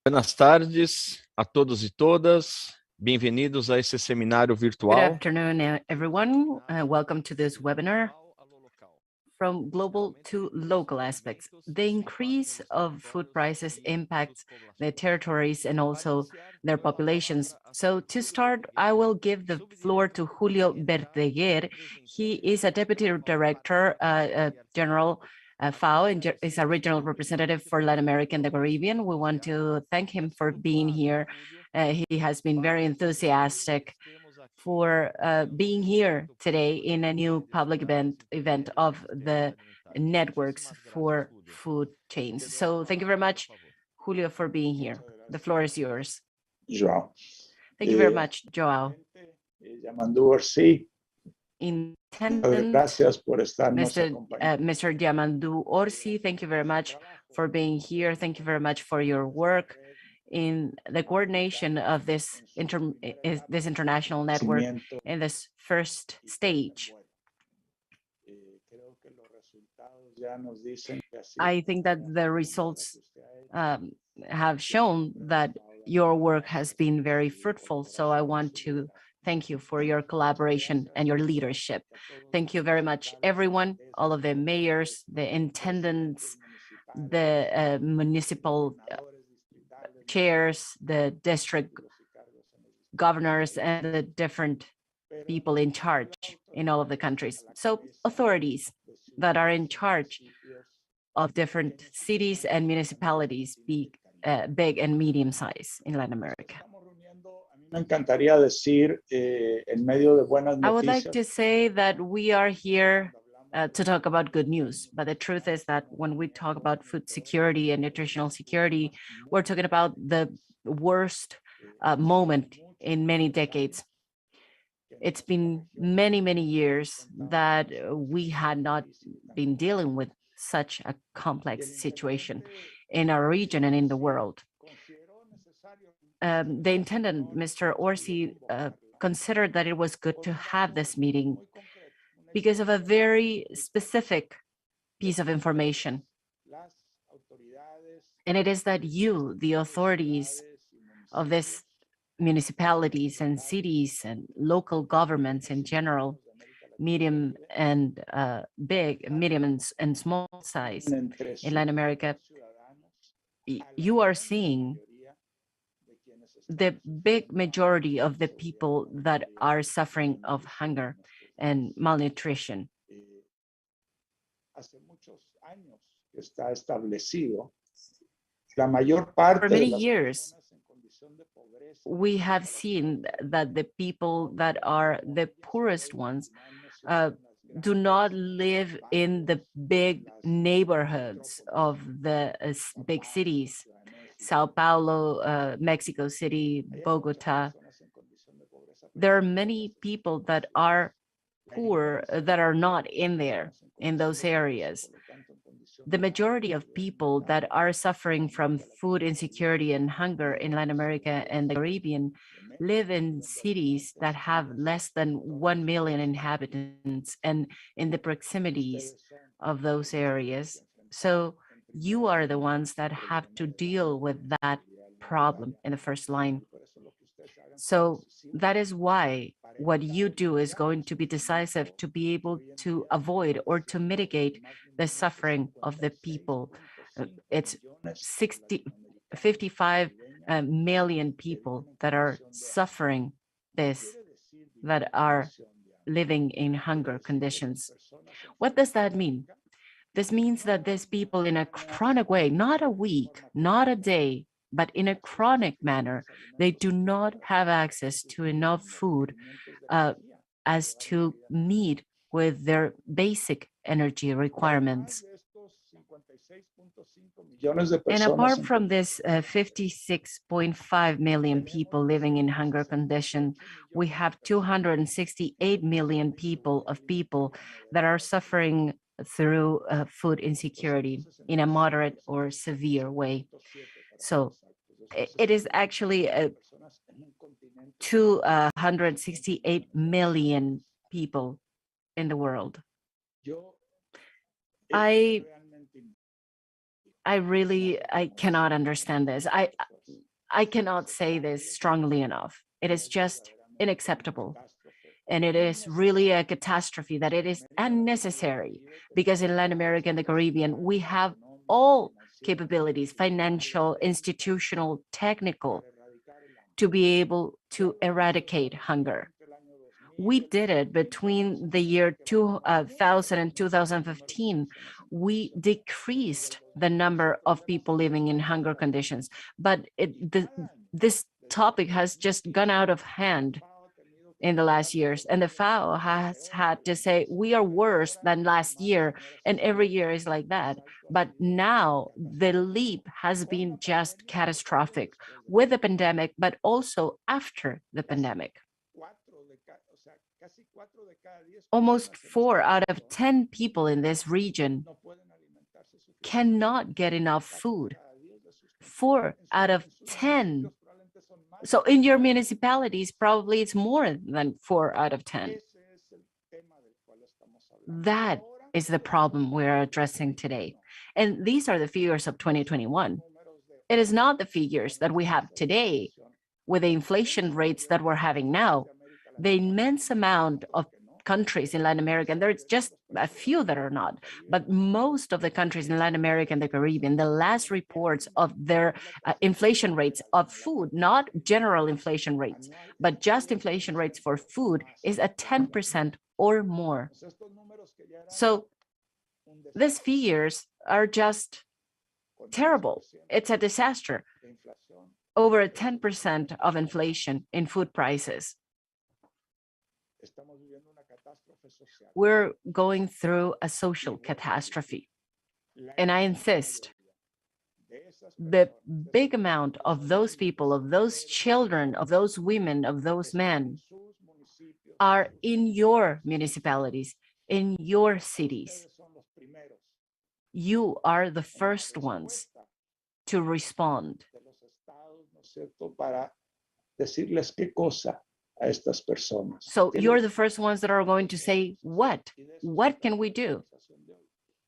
Buenas tardes a todos e todas. Bem-vindos a esse seminário virtual. Good afternoon, everyone. Welcome to this webinar. From global to local aspects, the increase of food prices impacts the territories and also their populations. So to start, I will give the floor to Julio Verdeguer. He is a Deputy Director General FAO and is a regional representative for Latin America and the Caribbean. We want to thank him for being here. He has been very enthusiastic for being here today in a new public event of the networks for food chains. So thank you very much, Julio, for being here. The floor is yours. João. Thank you very much, João. Gracias por estarnos Mr. Yamandu Orsi, thank you very much for being here. Thank you very much for your work in the coordination of this international network in this first stage. I think that the results have shown that your work has been very fruitful, so I want to thank you for your collaboration and your leadership. Thank you very much, everyone, all of the mayors, the intendants, the municipal chairs, the district governors, and the different people in charge in all of the countries. So authorities that are in charge of different cities and municipalities, big and medium size in Latin America. I would like to say that we are here to talk about good news, but the truth is that when we talk about food security and nutritional security, we're talking about the worst moment in many decades. It's been many, many years that we had not been dealing with such a complex situation in our region and in the world. The intendant, Mr. Orsi, considered that it was good to have this meeting because of a very specific piece of information. And it is that you, the authorities of these municipalities and cities and local governments in general, medium and big, medium and small size in Latin America, you are seeing the big majority of the people that are suffering of hunger and malnutrition. For many years, we have seen that the people that are the poorest ones do not live in the big neighborhoods of the big cities, Sao Paulo, Mexico City, Bogota. There are many people that are poor that are not in those areas. The majority of people that are suffering from food insecurity and hunger in Latin America and the Caribbean live in cities that have less than 1 million inhabitants and in the proximities of those areas. So you are the ones that have to deal with that problem in the first line. So that is why what you do is going to be decisive to be able to avoid or to mitigate the suffering of the people. It's 55 million people that are suffering this, that are living in hunger conditions. What does that mean? This means that these people in a chronic way, not a week, not a day, but in a chronic manner, they do not have access to enough food as to meet with their basic energy requirements. And apart from this 56.5 million people living in hunger condition, we have 268 million people that are suffering through food insecurity in a moderate or severe way. So it is actually 268 million people in the world. I I cannot understand this. I cannot say this strongly enough. It is just unacceptable. And it is really a catastrophe that it is unnecessary, because in Latin America and the Caribbean, we have all capabilities, financial, institutional, technical, to be able to eradicate hunger. We did it between the year 2000 and 2015. We decreased the number of people living in hunger conditions, but this topic has just gone out of hand in the last years. And the FAO has had to say, we are worse than last year. And every year is like that. But now the leap has been just catastrophic with the pandemic, but also after the pandemic. Almost 4 out of 10 people in this region cannot get enough food. 4 out of 10. So in your municipalities, probably it's more than 4 out of 10. That is the problem we're addressing today. And these are the figures of 2021. It is not the figures that we have today with the inflation rates that we're having now. The immense amount of countries in Latin America, and there's just a few that are not, but most of the countries in Latin America and the Caribbean, the last reports of their inflation rates of food, not general inflation rates, but just inflation rates for food, is at 10% or more. So these figures are just terrible. It's a disaster. Over 10% of inflation in food prices. We're going through a social catastrophe. And I insist, the big amount of those people, of those children, of those women, of those men are in your municipalities, in your cities. You are the first ones to respond. So you're the first ones that are going to say, what can we do?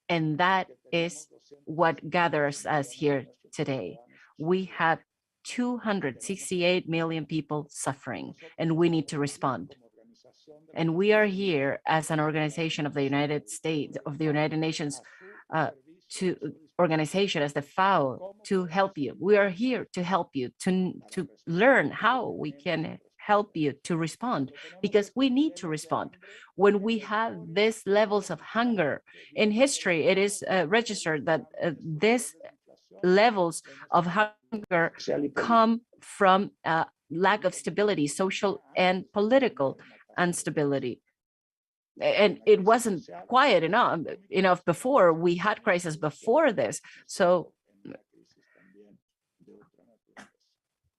And that is what gathers us here today. We have 268 million people suffering, and we need to respond. And we are here as an organization of the United States, of the United Nations, organization as the FAO, to help you. We are here to help you, to learn how we can help you to respond, because we need to respond. When we have these levels of hunger in history, it is registered that these levels of hunger come from lack of stability, social and political instability. And it wasn't quiet enough before. We had crisis before this. So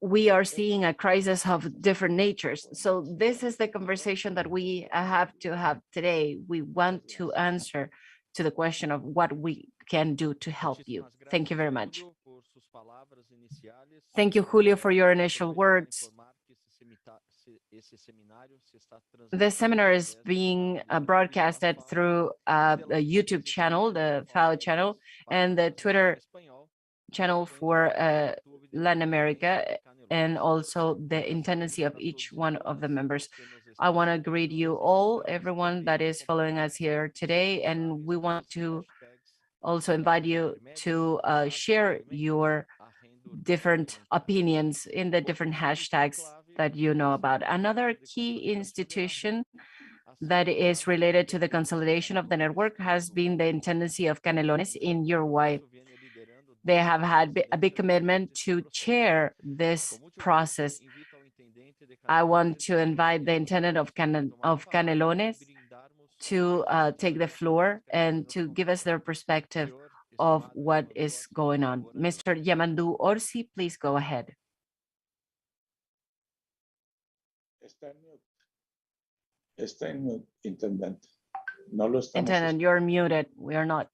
we are seeing a crisis of different natures. So this is the conversation that we have to have today. We want to answer to the question of what we can do to help you. Thank you very much. Thank you, Julio, for your initial words. The seminar is being broadcasted through a YouTube channel, the FAO channel, and the Twitter channel for Latin America, and also the intendency of each one of the members. I want to greet you all, everyone that is following us here today, and we want to also invite you to share your different opinions in the different hashtags that you know about. Another key institution that is related to the consolidation of the network has been the intendency of Canelones in Uruguay. They have had a big commitment to chair this process. I want to invite the intendant of Canelones to take the floor and to give us their perspective of what is going on. Mr. Yamandu Orsi, please go ahead. Intendant, you're muted. We are not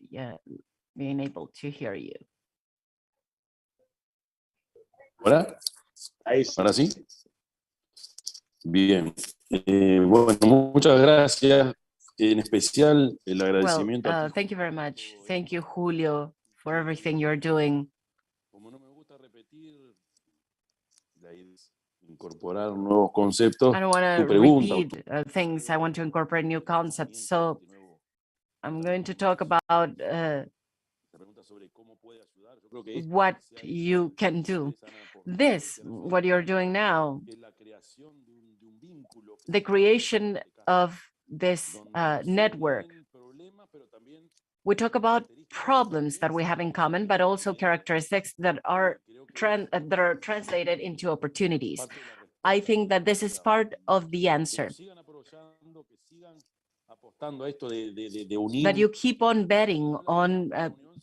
being able to hear you. ¿Ahora? ¿Ahora sí? Bien. Bueno, muchas gracias. En especial el agradecimiento. Thank you very much. Thank you, Julio, for everything you're doing. Como no me gusta repetir, la idea es incorporar nuevos conceptos. I don't want Tu to pregunta, repeat things. I want to incorporate new concepts. So I'm going to talk about what you can do. This, what you're doing now, the creation of this network. We talk about problems that we have in common, but also characteristics that are translated into opportunities. I think that this is part of the answer. That you keep on betting on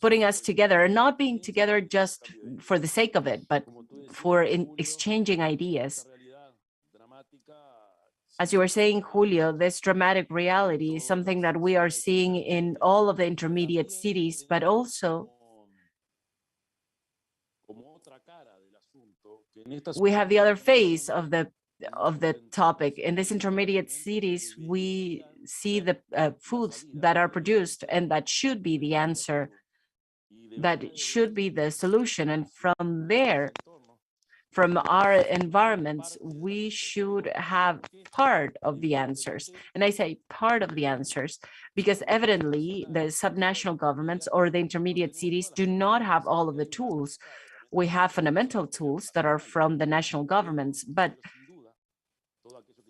putting us together and not being together just for the sake of it, but for exchanging ideas. As you were saying, Julio, this dramatic reality is something that we are seeing in all of the intermediate cities, but also we have the other face of the topic. In these intermediate cities, we see the foods that are produced, and that should be the answer, that should be the solution. And from there, from our environments, we should have part of the answers. And I say part of the answers because evidently the subnational governments or the intermediate cities do not have all of the tools. We have fundamental tools that are from the national governments, but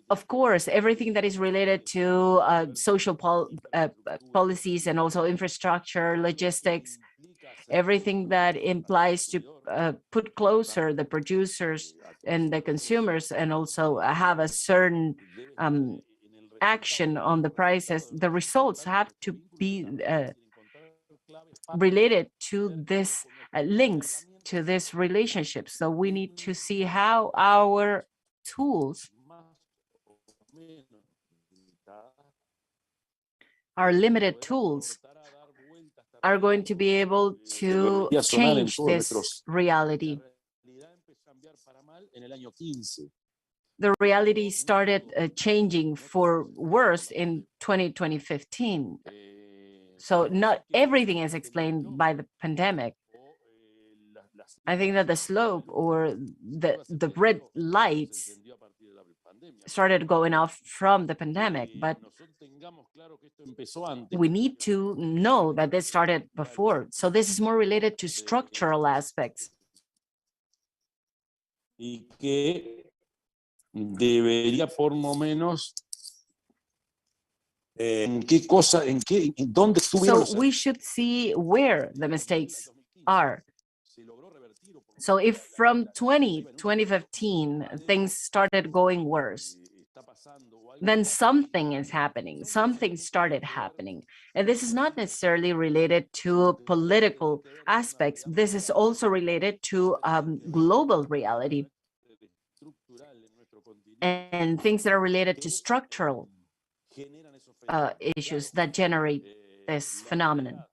of course, everything that is related to social policies and also infrastructure, logistics, everything that implies to put closer the producers and the consumers and also have a certain action on the prices, the results have to be related to this links, to this relationship. So we need to see how our tools, our limited tools, are going to be able to change this reality. The reality started changing for worse in 2015. So not everything is explained by the pandemic. I think that the slope or the red lights started going off from the pandemic, but we need to know that this started before. So this is more related to structural aspects. Y que debería por lo menos en qué cosa, en dónde estuvieron. So we should see where the mistakes are. So if from 2015 things started going worse, then something is happening, something started happening. And this is not necessarily related to political aspects. This is also related to global reality and things that are related to structural issues that generate this phenomenon.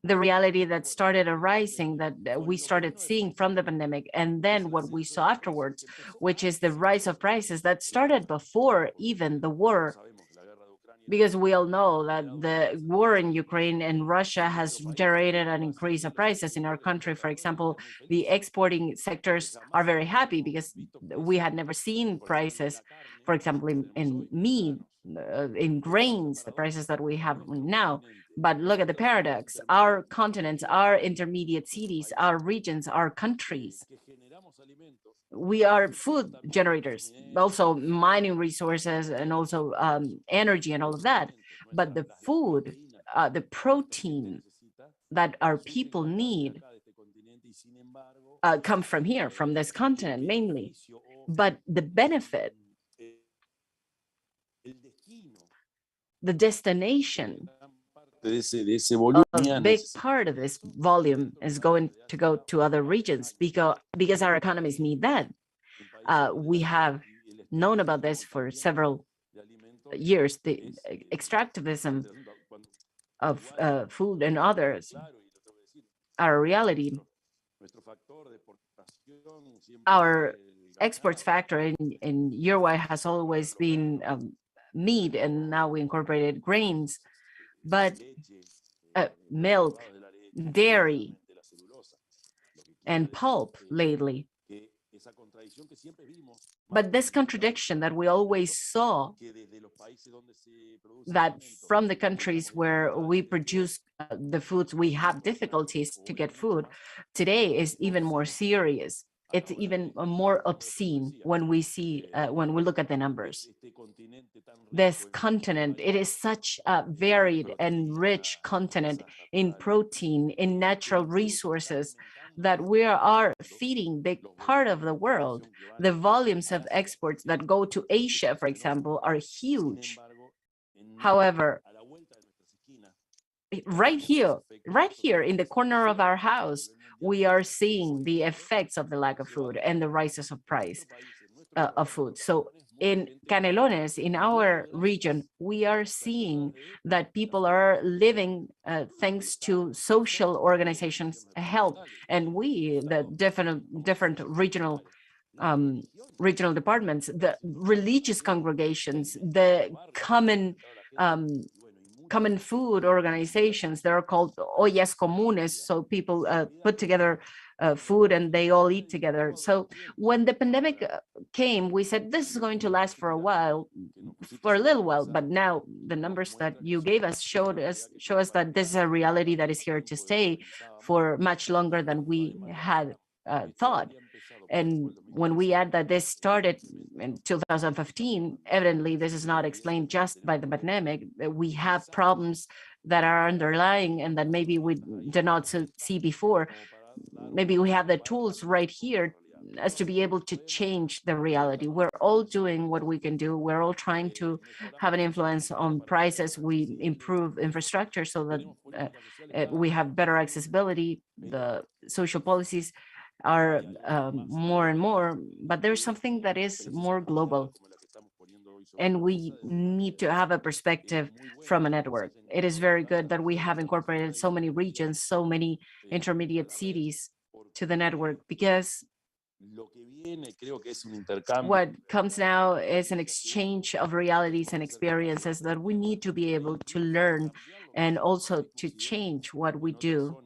The reality that started arising, that we started seeing from the pandemic, and then what we saw afterwards, which is the rise of prices that started before even the war, because we all know that the war in Ukraine and Russia has generated an increase of prices in our country. For example, the exporting sectors are very happy because we had never seen prices, for example, in meat, in grains, the prices that we have now. But look at the paradox. Our continents, our intermediate cities, our regions, our countries, we are food generators, also mining resources and also energy and all of that. But the food, the protein that our people need come from here, from this continent mainly. But the benefit, the destination, a big part of this volume is going to go to other regions because our economies need that. We have known about this for several years. The extractivism of food and others are a reality. Our exports factor in Uruguay has always been meat, and now we incorporated grains. But milk, dairy, and pulp lately. But this contradiction that we always saw, that from the countries where we produce the foods, we have difficulties to get food, today is even more serious. It's even more obscene when we see, when we look at the numbers. This continent, it is such a varied and rich continent in protein, in natural resources, that we are feeding big part of the world. The volumes of exports that go to Asia, for example, are huge. However, right here in the corner of our house, we are seeing the effects of the lack of food and the rises of price of food. So in Canelones, in our region, we are seeing that people are living thanks to social organizations' help, and we, the different regional departments, the religious congregations, the common food organizations, they're called ollas comunes, so people put together food and they all eat together. So when the pandemic came, we said this is going to last for a while, for a little while, but now the numbers that you gave us show us that this is a reality that is here to stay for much longer than we had thought. And when we add that this started in 2015, evidently this is not explained just by the pandemic. We have problems that are underlying and that maybe we did not see before. Maybe we have the tools right here as to be able to change the reality. We're all doing what we can do. We're all trying to have an influence on prices. We improve infrastructure so that we have better accessibility. The social policies are more and more, but there's something that is more global. And we need to have a perspective from a network. It is very good that we have incorporated so many regions, so many intermediate cities to the network, because what comes now is an exchange of realities and experiences that we need to be able to learn and also to change what we do.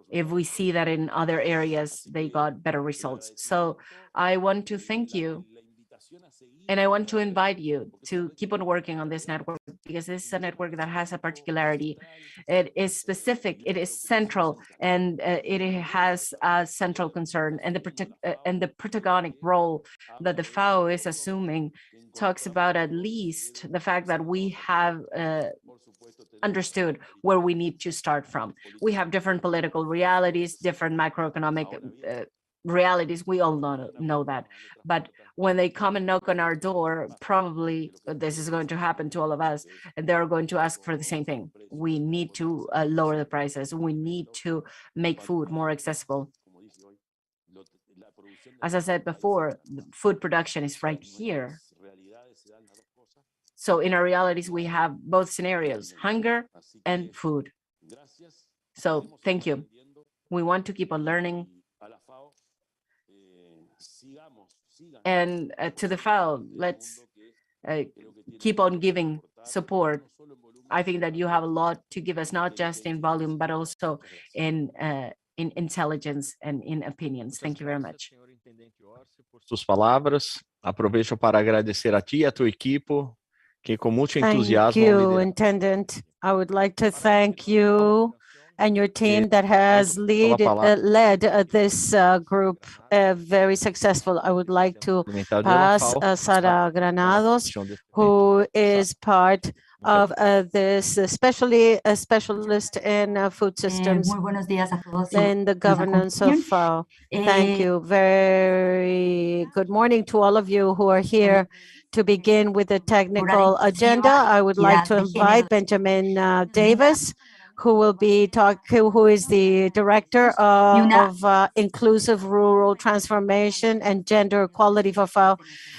If we see that in other areas, they got better results. So I want to thank you. And I want to invite you to keep on working on this network, because this is a network that has a particularity. It is specific, it is central, and it has a central concern. And the protagonic role that the FAO is assuming talks about at least the fact that we have understood where we need to start from. We have different political realities, different macroeconomic realities. We all know that. But when they come and knock on our door, probably this is going to happen to all of us, and they're going to ask for the same thing. We need to lower the prices. We need to make food more accessible. As I said before, food production is right here. So in our realities, we have both scenarios, hunger and food. So thank you. We want to keep on learning. And to the FAO, let's keep on giving support. I think that you have a lot to give us, not just in volume, but also in intelligence and in opinions. Thank you very much. Suas palavras. Aproveito para agradecer a ti e a tua equipe, que com muito entusiasmo. Thank you, Intendant. I would like to thank you and your team that has led this group very successful. I would like to pass Sara Granados, who is part of this, especially a specialist in food systems in the governance of FAO. Thank you. Very good morning to all of you who are here. To begin with the technical agenda, I would like to invite Benjamin Davis, who will be who is the director of inclusive rural transformation and gender equality for FAO,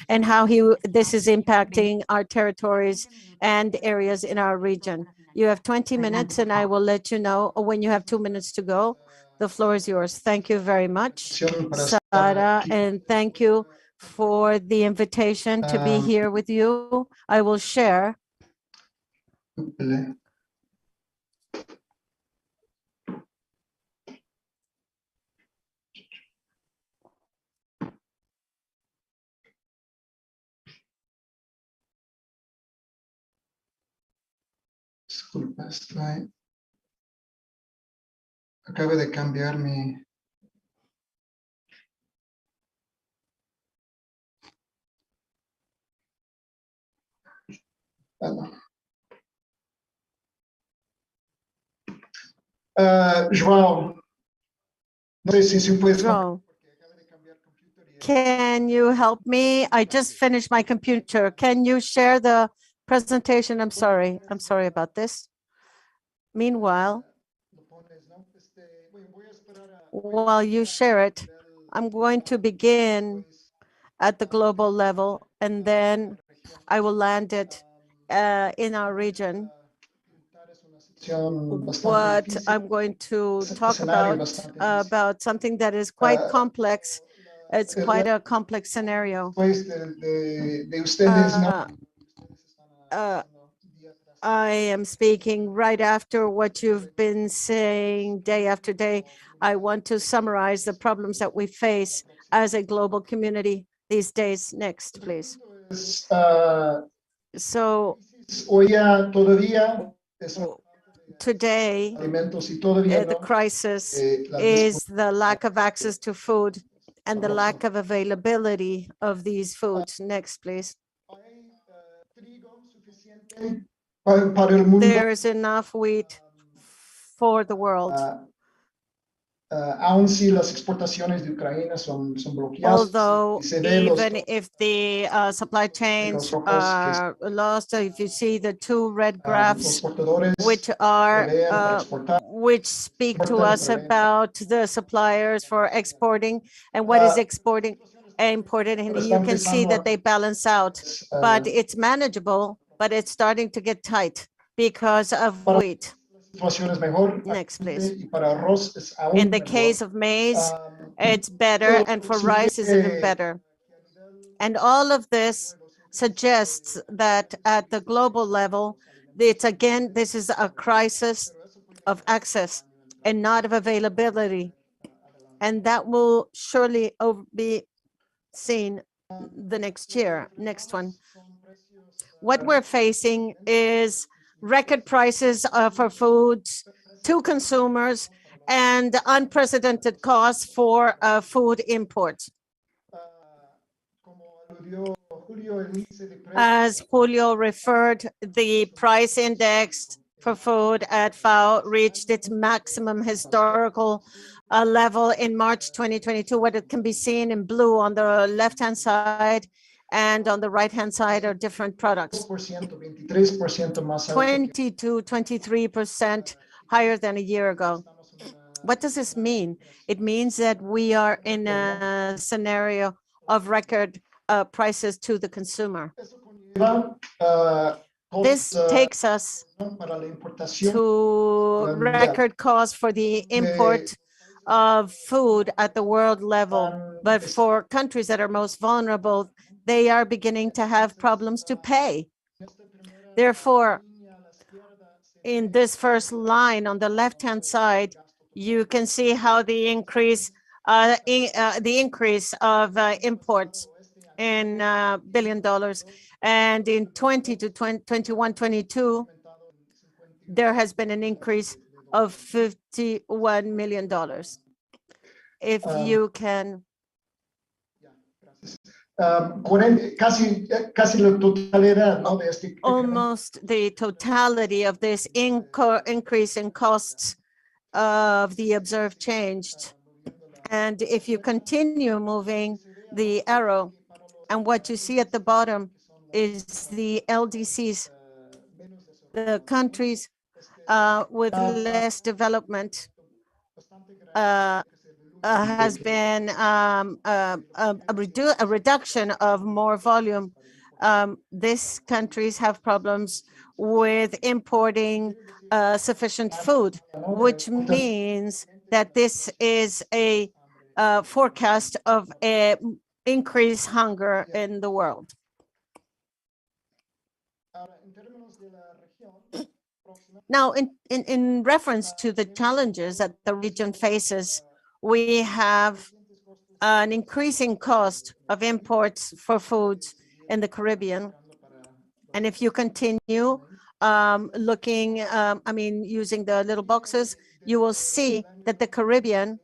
and how this is impacting our territories and areas in our region. You have 20 minutes, and I will let you know when you have 2 minutes to go. The floor is yours. Thank you very much, Sara, and thank you for the invitation to be here with you. I will share Disculpa, acabo de cambiar mi... João, no sé si puedes... João, can you help me? I just finished my computer. Can you share the presentation? I'm sorry about this. Meanwhile, while you share it, I'm going to begin at the global level, and then I will land it in our region. What I'm going to talk about something that is quite complex. It's quite a complex scenario. I am speaking right after what you've been saying day after day. I want to summarize the problems that we face as a global community these days. Next, please. So today, the crisis is the lack of access to food and the lack of availability of these foods. Next, please. There is enough wheat for the world. Although even if the supply chains are lost, if you see the two red graphs, which speak to us about the suppliers for exporting and what is imported, and you can see that they balance out, but it's manageable, but it's starting to get tight because of wheat. Next, please. In the case of maize, it's better, and for rice is even better. And all of this suggests that at the global level, this is a crisis of access and not of availability. And that will surely be seen the next year. Next one. What we're facing is record prices for foods to consumers and unprecedented costs for food imports. As Julio referred, the price index for food at FAO reached its maximum historical level in March 2022. What it can be seen in blue on the left-hand side and on the right-hand side are different products. 23% higher than a year ago. What does this mean? It means that we are in a scenario of record prices to the consumer. This takes us to record costs for the import of food at the world level. But for countries that are most vulnerable, they are beginning to have problems to pay. Therefore, in this first line on the left-hand side, you can see how the increase of imports in $1 billion, and in 21-22, there has been an increase of $51 million. If you can. Almost the totality of this increase in costs of the observed changed. And if you continue moving the arrow, and what you see at the bottom is the LDCs, the countries with less development, has been a reduction of more volume. These countries have problems with importing sufficient food, which means that this is a forecast of increased hunger in the world. Now, in reference to the challenges that the region faces, we have an increasing cost of imports for foods in the Caribbean. And if you continue using the little boxes, you will see that the Caribbean,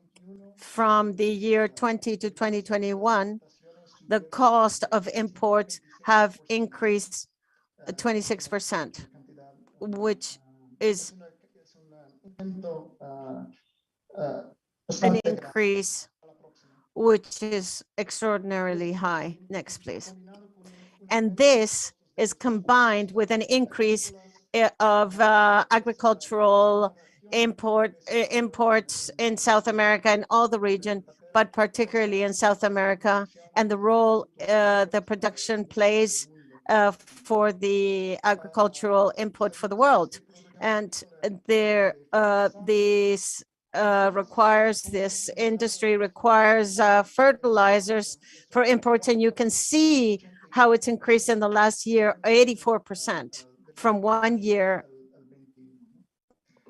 from the year 20 to 2021, the cost of imports have increased 26%, which is an increase which is extraordinarily high. Next, please. And this is combined with an increase of agricultural imports in South America and all the region, but particularly in South America, and the role the production plays for the agricultural input for the world. And this industry requires fertilizers for imports, and you can see how it's increased in the last year, 84% from 1 year,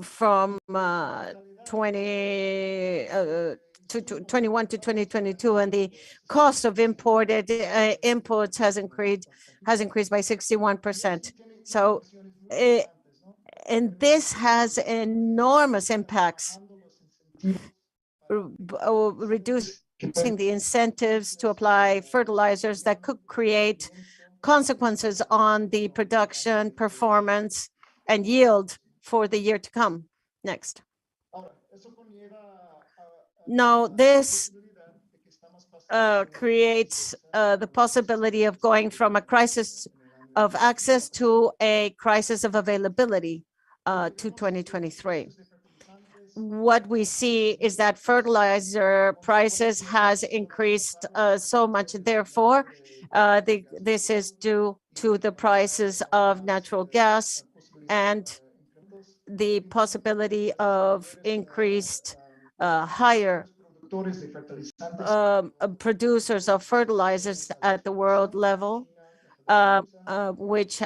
from 2021 to 2022, and the cost of imported imports has increased by 61%. So, and this has enormous impacts, reducing the incentives to apply fertilizers that could create consequences on the production, performance, and yield for the year to come. Next. Now, this creates the possibility of going from a crisis of access to a crisis of availability to 2023. What we see is that fertilizer prices has increased so much. Therefore, this is due to the prices of natural gas and the possibility of increased higher producers of fertilizers at the world level, which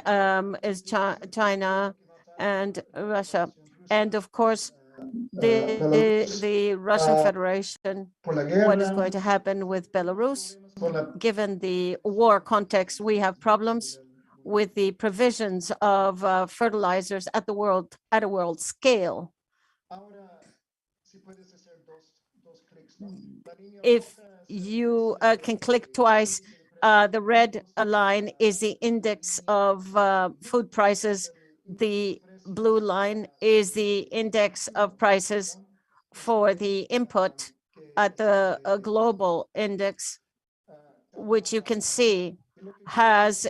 is China and Russia. And of course, the Russian Federation, what is going to happen with Belarus? Given the war context, we have problems with the provisions of fertilizers at a world scale. If you can click twice, the red line is the index of food prices. The blue line is the index of prices for the input at the global index, which you can see has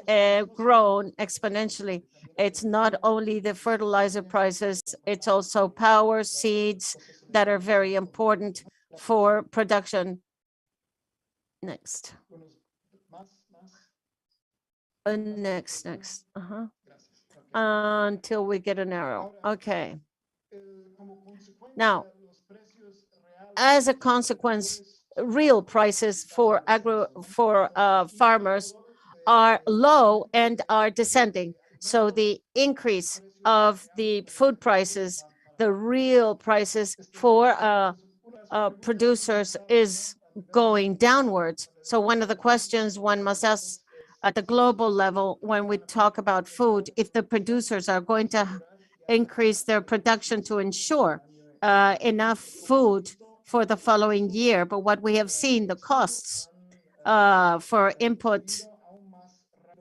grown exponentially. It's not only the fertilizer prices, it's also power, seeds that are very important for production. Next. Next. Until we get an arrow. Okay. Now, as a consequence, real prices for farmers are low and are descending. So the increase of the food prices, the real prices for producers is going downwards. So one of the questions one must ask at the global level when we talk about food, if the producers are going to increase their production to ensure enough food for the following year. But what we have seen, the costs for input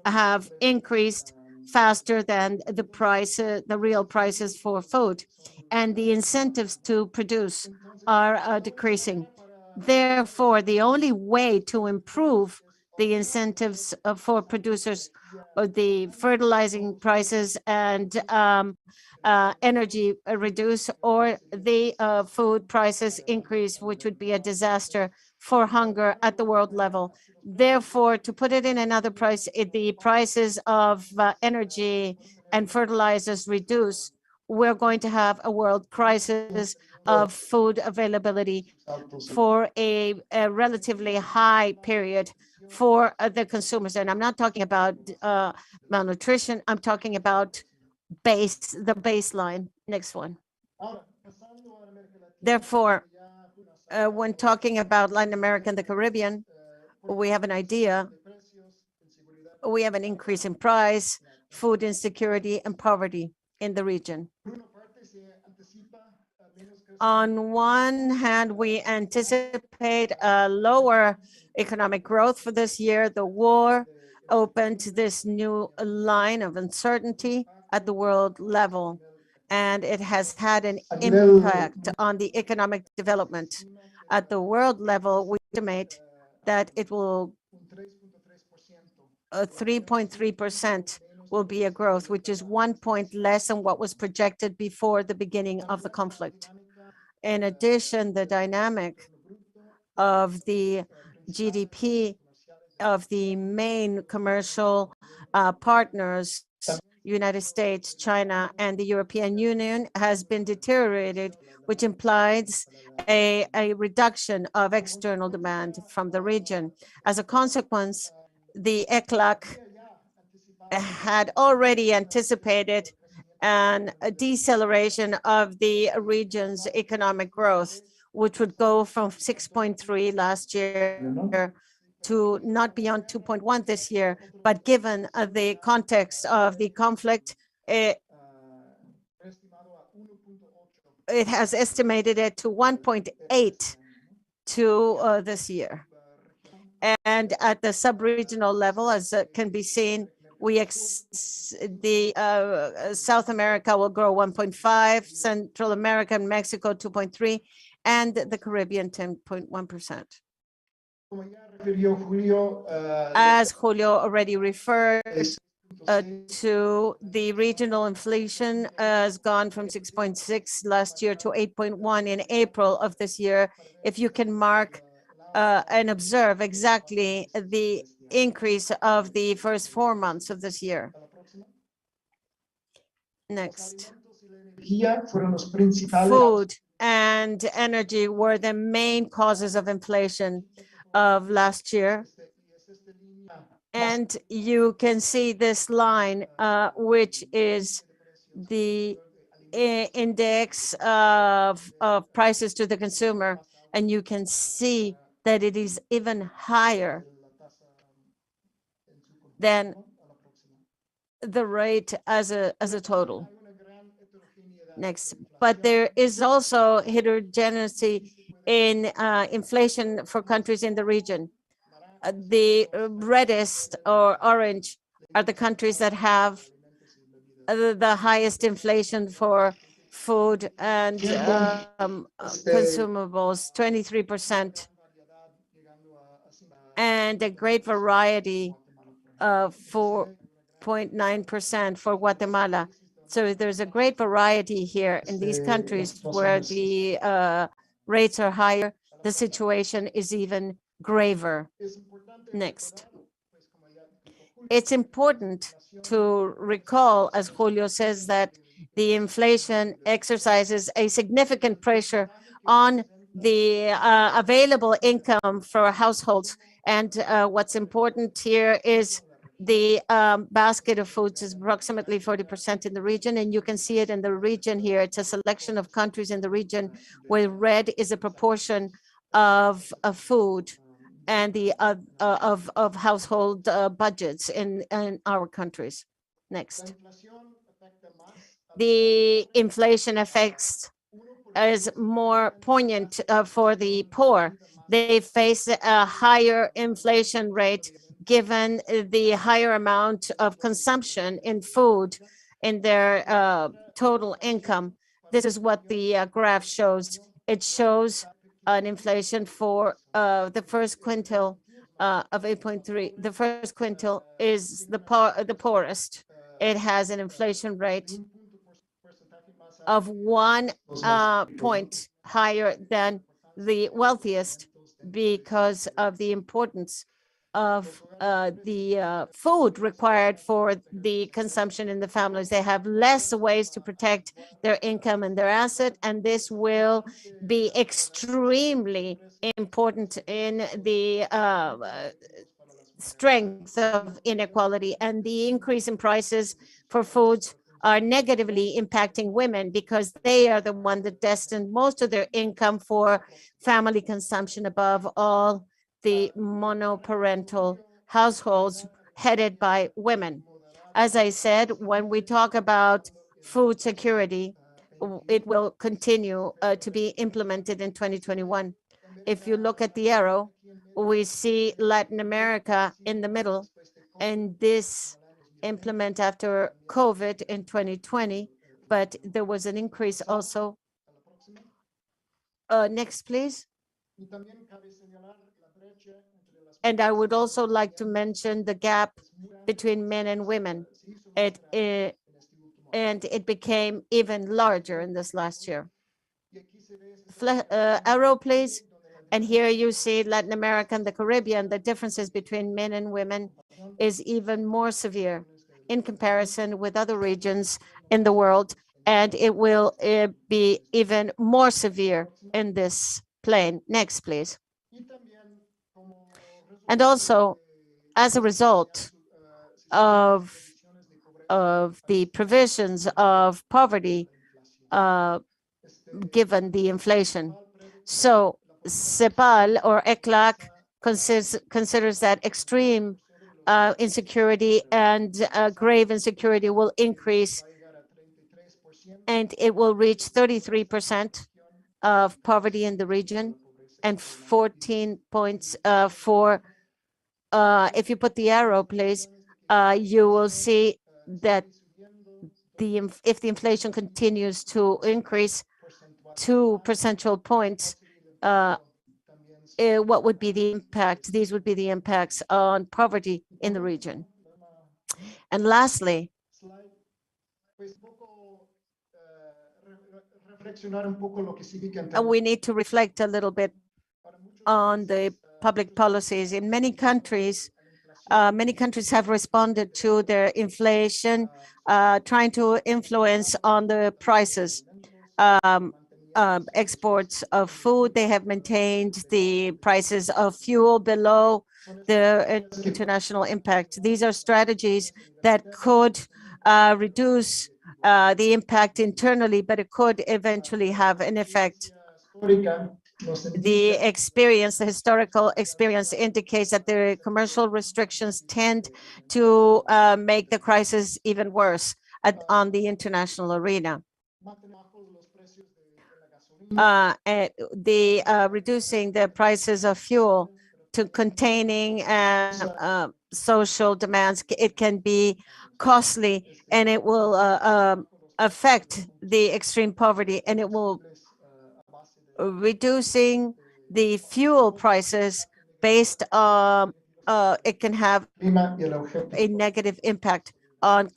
have increased faster than the real prices for food, and the incentives to produce are decreasing. Therefore, the only way to improve the incentives for producers, the fertilizing prices and energy reduce, or the food prices increase, which would be a disaster for hunger at the world level. Therefore, to put it in another price, if the prices of energy and fertilizers reduce, we're going to have a world crisis of food availability for a relatively high period for the consumers. And I'm not talking about malnutrition, I'm talking about the baseline. Next one. Therefore, when talking about Latin America and the Caribbean, we have an idea. We have an increase in price, food insecurity, and poverty. in the region. On one hand, we anticipate a lower economic growth for this year. The war opened this new line of uncertainty at the world level, and it has had an impact on the economic development. At the world level, we estimate that it will 3.3% will be a growth, which is 1 point less than what was projected before the beginning of the conflict. In addition, the dynamic of the GDP of the main commercial partners, United States, China, and the European Union, has been deteriorated, which implies a reduction of external demand from the region. As a consequence, the ECLAC had already anticipated a deceleration of the region's economic growth, which would go from 6.3 last year to not beyond 2.1 this year. But given the context of the conflict, it has estimated it to 1.8 to this year. And at the sub-regional level, as can be seen, South America will grow 1.5, Central America and Mexico 2.3, and the Caribbean 10.1%. As Julio already referred to, the regional inflation has gone from 6.6 last year to 8.1 in April of this year. If you can mark and observe exactly the increase of the first 4 months of this year. Next. Food and energy were the main causes of inflation of last year. And you can see this line, which is the index of prices to the consumer. And you can see that it is even higher than the rate as a total. Next, but there is also heterogeneity in inflation for countries in the region. The reddest or orange are the countries that have the highest inflation for food and consumables, 23%, and a great variety of 4.9% for Guatemala. So there's a great variety here in these countries where the rates are higher. The situation is even graver. Next. It's important to recall, as Julio says, that the inflation exercises a significant pressure on the available income for households. And what's important here is the basket of foods is approximately 40% in the region, and you can see it in the region here. It's a selection of countries in the region where red is a proportion of food and the of household budgets in our countries. Next. The inflation effects is more poignant for the poor. They face a higher inflation rate given the higher amount of consumption in food in their total income. This is what the graph shows. It shows an inflation for the first quintile of 8.3. The first quintile is the poorest. It has an inflation rate of 1 point higher than the wealthiest because of the importance of the food required for the consumption in the families. They have less ways to protect their income and their asset, and this will be extremely important in the strength of inequality. And the increase in prices for foods are negatively impacting women because they are the one that destined most of their income for family consumption, above all the monoparental households headed by women. As I said, when we talk about food security. It will continue to be implemented in 2021. If you look at the arrow, we see Latin America in the middle, and this implement after COVID in 2020, but there was an increase also. Next, please. And I would also like to mention the gap between men and women. And it became even larger in this last year. Arrow, please. And here you see Latin America and the Caribbean. The differences between men and women is even more severe in comparison with other regions in the world, and it will be even more severe in this plane. Next, please. And also, as a result of the provisions of poverty given the inflation. So CEPAL or ECLAC considers that extreme insecurity and grave insecurity will increase, and it will reach 33% of poverty in the region and 14 points for, if you put the arrow, please, you will see that if the inflation continues to increase 2 percentage points, what would be the impact? These would be the impacts on poverty in the region. And lastly, we need to reflect a little bit on the public policies. In many countries have responded to their inflation, trying to influence on the prices. Exports of food, they have maintained the prices of fuel below the international impact. These are strategies that could reduce the impact internally, but it could eventually have an effect. The historical experience indicates that the commercial restrictions tend to make the crisis even worse on the international arena. Reducing the prices of fuel to containing social demands, it can be costly, and it will affect the extreme poverty, and it will reducing the fuel prices based on it can have a negative impact on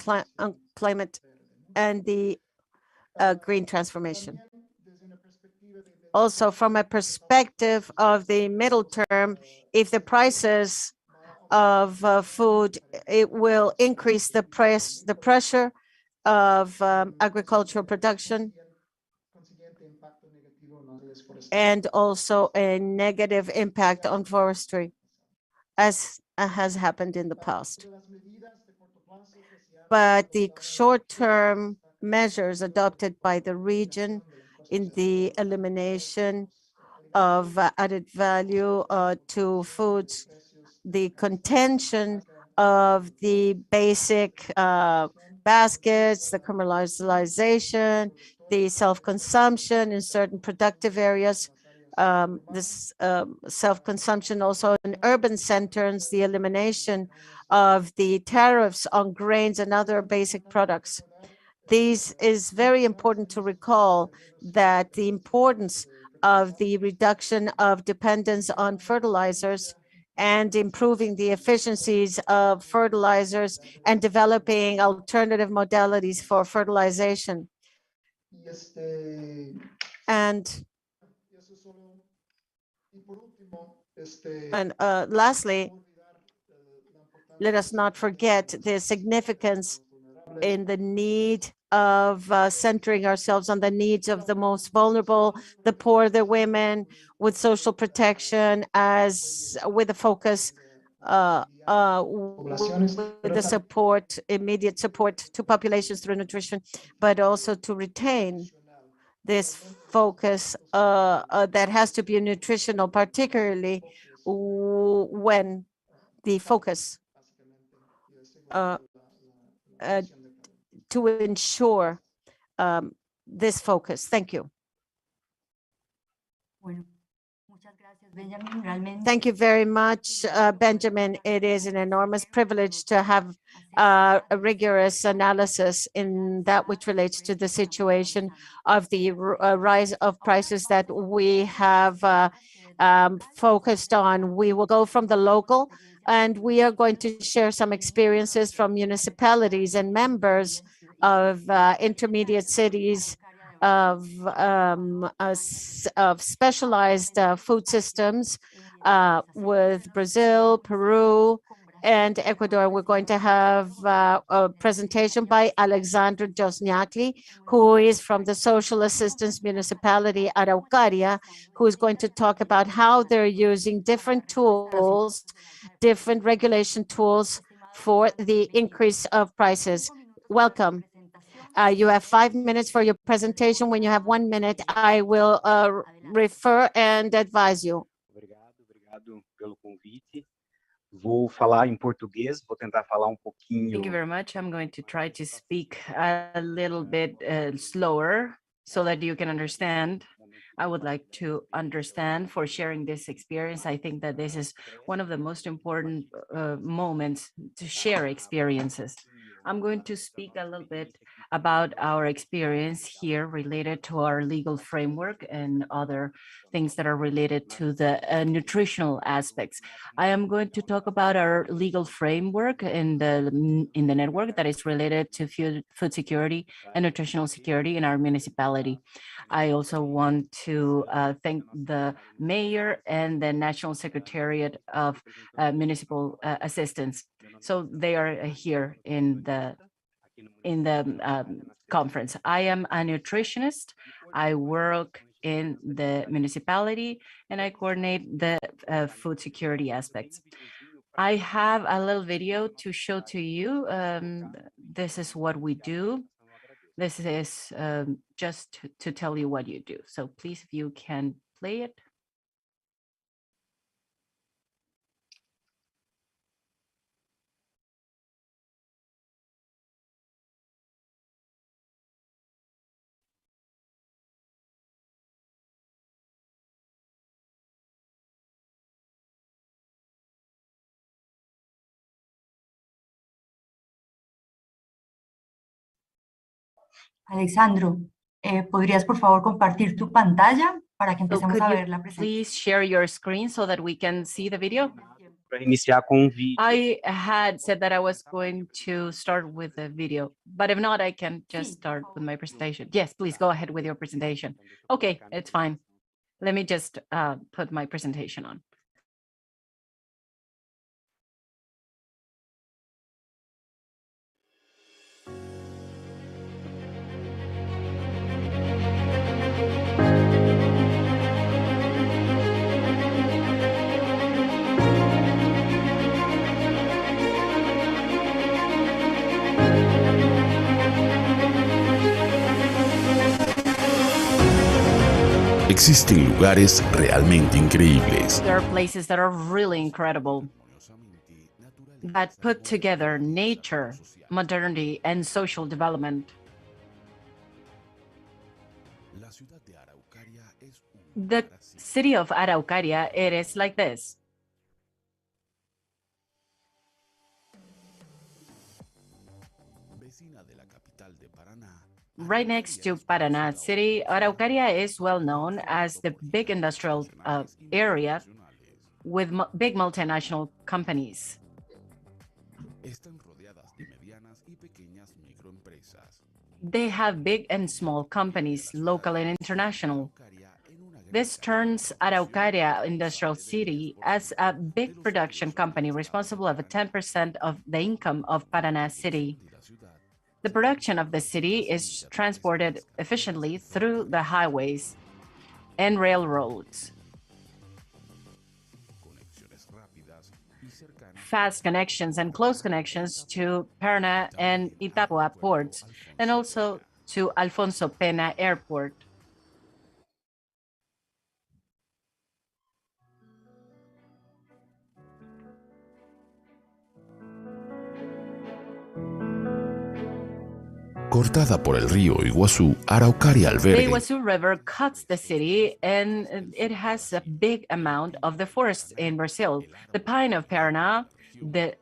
climate and the green transformation. Also, from a perspective of the middle term, if the prices of food, it will increase the pressure of agricultural production, and also a negative impact on forestry, as has happened in the past. But the short-term measures adopted by the region in the elimination of added value to foods, the contention of the basic baskets, the commercialization, the self-consumption in certain productive areas, this self-consumption also in urban centers, the elimination of the tariffs on grains and other basic products. This is very important to recall, that the importance of the reduction of dependence on fertilizers and improving the efficiencies of fertilizers and developing alternative modalities for fertilization. And lastly, let us not forget the significance in the need of centering ourselves on the needs of the most vulnerable, the poor, the women, with social protection, as with a focus with the support, immediate support to populations through nutrition, but also to retain this focus that has to be nutritional, particularly when the focus to ensure this focus. Thank you. Thank you very much, Benjamin. It is an enormous privilege to have a rigorous analysis in that which relates to the situation of the rise of prices that we have focused on. We will go from the local, and we are going to share some experiences from municipalities and members of intermediate cities of specialized food systems with Brazil, Peru, and Ecuador. We're going to have a presentation by Alexandra Josniakli, who is from the Social Assistance Municipality Araucaria, who is going to talk about how they're using different tools, different regulation tools for the increase of prices. Welcome. You have 5 minutes for your presentation. When you have 1 minute, I will refer and advise you. Obrigado pelo convite. Vou falar em português, vou tentar falar pouquinho. Thank you very much. I'm going to try to speak a little bit slower so that you can understand. I would like to understand for sharing this experience. I think that this is one of the most important moments to share experiences. I'm going to speak a little bit about our experience here related to our legal framework and other things that are related to the nutritional aspects. I am going to talk about our legal framework in the network that is related to food security and nutritional security in our municipality. I also want to thank the mayor and the National Secretariat of Municipal Assistance. So they are here in the conference. I am a nutritionist. I work in the municipality and I coordinate the food security aspects. I have a little video to show to you. This is what we do. This is just to tell you what you do. So please, if you can play it. Alexandro, ¿podrías por favor compartir tu pantalla para que So empecemos could a you ver la presentación? please share your screen so that we can see the video? Para iniciar com vídeo. I had said that I was going to start with the video, but if not, I can just start with my presentation. Yes, please go ahead with your presentation. Okay, it's fine. Let me just put my presentation on. Existen lugares realmente increíbles. There are places that are really incredible that put together nature, modernity, and social development. The city of Araucaria, it is like this. Right next to Paraná city, Araucaria is well known as the big industrial area with big multinational companies. They have big and small companies, local and international. This turns Araucaria Industrial City as a big production company responsible for 10% of the income of Paraná city. The production of the city is transported efficiently through the highways and railroads. Fast connections and close connections to Paraná and Itapúa ports, and also to Alfonso Pena Airport. Cortada por el río Iguazú, Araucaria The alberga Iguazu River cuts the city, and it has a big amount of the forests in Brazil. The pine of Paraná, this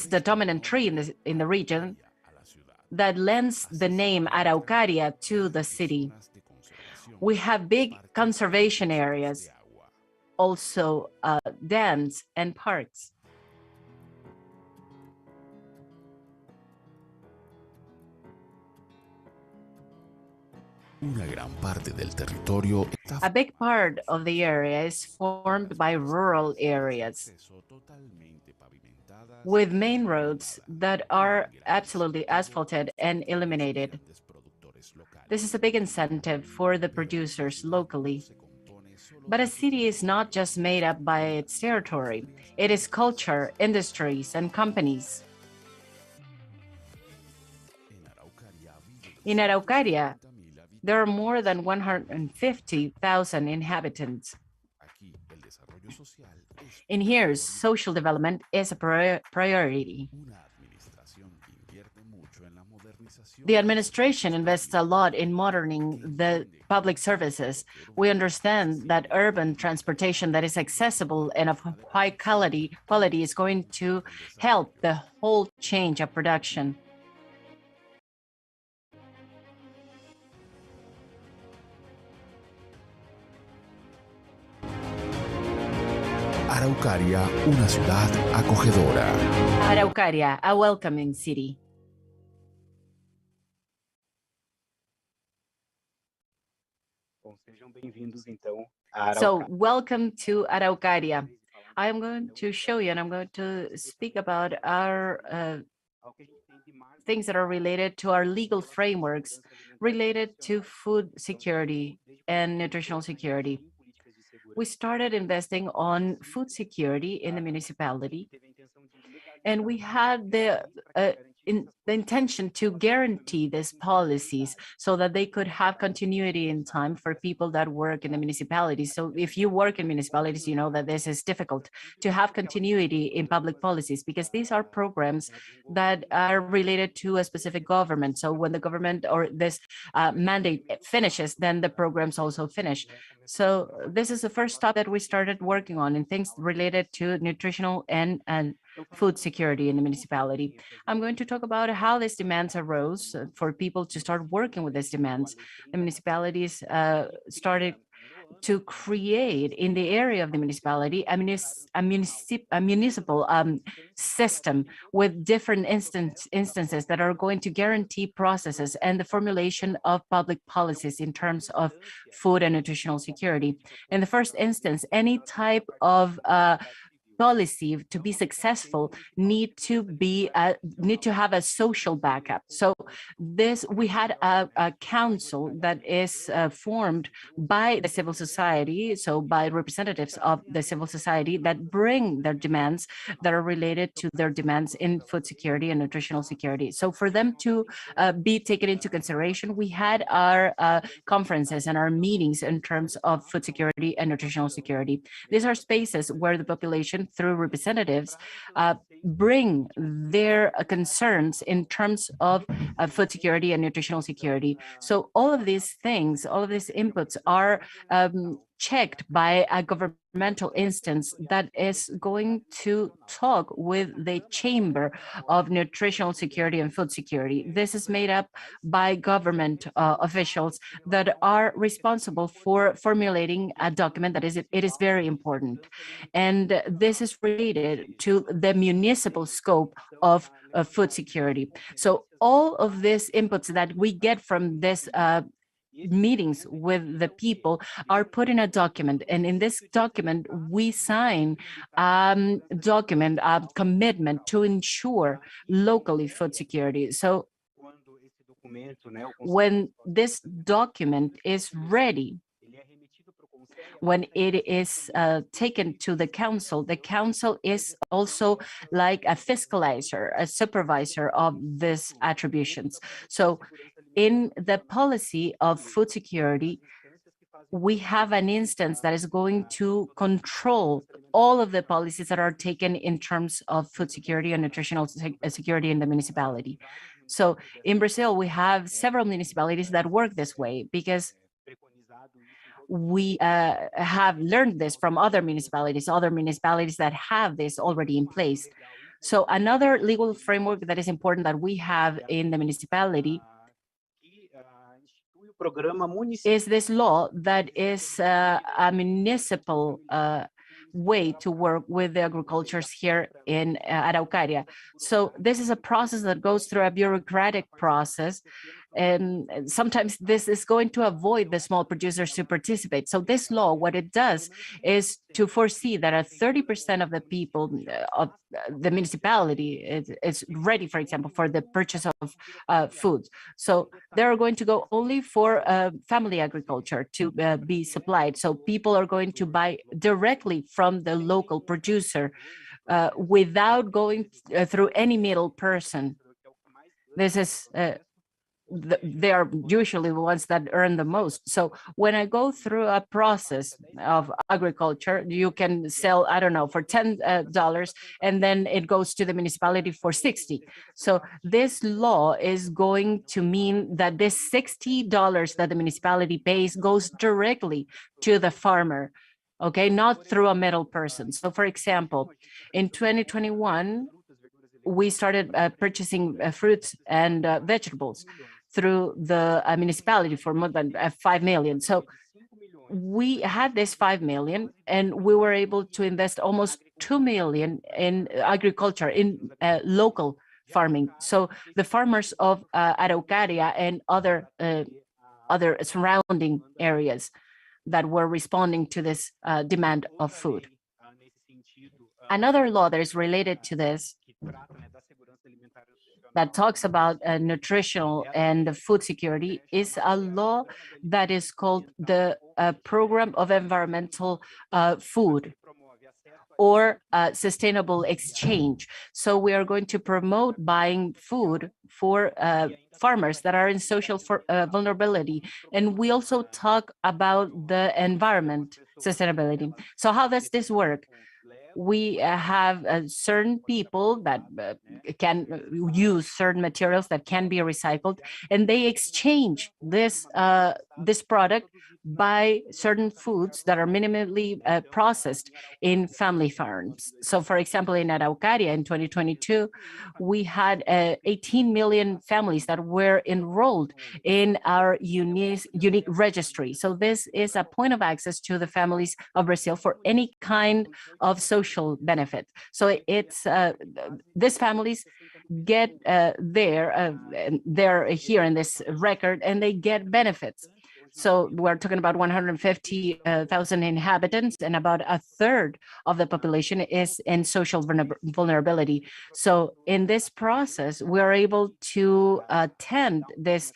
is the dominant tree in the region that lends the name Araucaria to the city. We have big conservation areas, also dams and parks. una gran parte del territorio está A big part of the area is formed by rural areas totalmente pavimentadas with main roads that are absolutely asphalted and illuminated. This is a big incentive for the producers locally. But a city is not just made up by its territory. It is culture, industries, and companies. In Araucaria, there are more than 150,000 inhabitants. In here, social development is a priority. The administration invests a lot in modernizing the public services. We understand that urban transportation that is accessible and of high quality is going to help the whole change of production. Araucaria, una ciudad acogedora. Araucaria, a welcoming city. Bom, sejam bem-vindos, então, a So, Araucária. welcome to Araucaria. I am going to show you, and I'm going to speak about our things that are related to our legal frameworks related to food security and nutritional security. We started investing on food security in the municipality, and we had the intention to guarantee these policies so that they could have continuity in time for people that work in the municipalities. So if you work in municipalities, you know that this is difficult to have continuity in public policies because these are programs that are related to a specific government. So when the government or this mandate finishes, then the programs also finish. So this is the first step that we started working on in things related to nutritional and food security in the municipality. I'm going to talk about how these demands arose for people to start working with these demands. The municipalities started to create in the area of the municipality a municipal system with different instances that are going to guarantee processes and the formulation of public policies in terms of food and nutritional security. In the first instance, any type of policy to be successful need to have a social backup. So we had a council that is formed by the civil society, so by representatives of the civil society that bring their demands that are related to their demands in food security and nutritional security. So for them to be taken into consideration, we had our conferences and our meetings in terms of food security and nutritional security. These are spaces where the population through representatives bring their concerns in terms of food security and nutritional security. So all of these things, all of these inputs are checked by a governmental instance that is going to talk with the Chamber of Nutritional Security and Food Security. This is made up by government officials that are responsible for formulating a document that it is very important. And this is related to the municipal scope of food security. So all of these inputs that we get from this meetings with the people are put in a document, and in this document we sign a commitment to ensure locally food security. So when this document is ready, when it is taken to the council is also like a fiscalizer, a supervisor of these attributions. So in the policy of food security, we have an instance that is going to control all of the policies that are taken in terms of food security and nutritional security in the municipality. So in Brazil, we have several municipalities that work this way because we have learned this from other municipalities that have this already in place. So another legal framework that is important that we have in the municipality is this law that is a municipal way to work with the agricultures here in Araucaria. So this is a process that goes through a bureaucratic process, and sometimes this is going to avoid the small producers to participate. So this law, what it does is to foresee that 30% of the people of the municipality is ready, for example, for the purchase of food. So they're going to go only for family agriculture to be supplied. So people are going to buy directly from the local producer without going through any middle person. This is they are usually the ones that earn the most. So when I go through a process of agriculture, you can sell, I don't know, for $10, and then it goes to the municipality for 60. So this law is going to mean that this $60 that the municipality pays goes directly to the farmer, okay, not through a middle person. So for example, in 2021, we started purchasing fruits and vegetables through the municipality for more than 5 million. So we had this 5 million and we were able to invest almost 2 million in agriculture, in local farming. So the farmers of Araucaria and other surrounding areas that were responding to this demand of food. Another law that is related to this that talks about nutritional and food security is a law that is called the Program of Environmental Food or Sustainable Exchange. So we are going to promote buying food for farmers that are in social vulnerability. And we also talk about the environment sustainability. So how does this work? We have certain people that can use certain materials that can be recycled, and they exchange this product by certain foods that are minimally processed in family farms. So for example, in Araucaria in 2022, we had 18 million families that were enrolled in our unique registry. So this is a point of access to the families of Brazil for any kind of social benefit. So it's these families get they're here in this record and they get benefits. So we're talking about 150,000 inhabitants, and about a third of the population is in social vulnerability. So in this process, we are able to attend this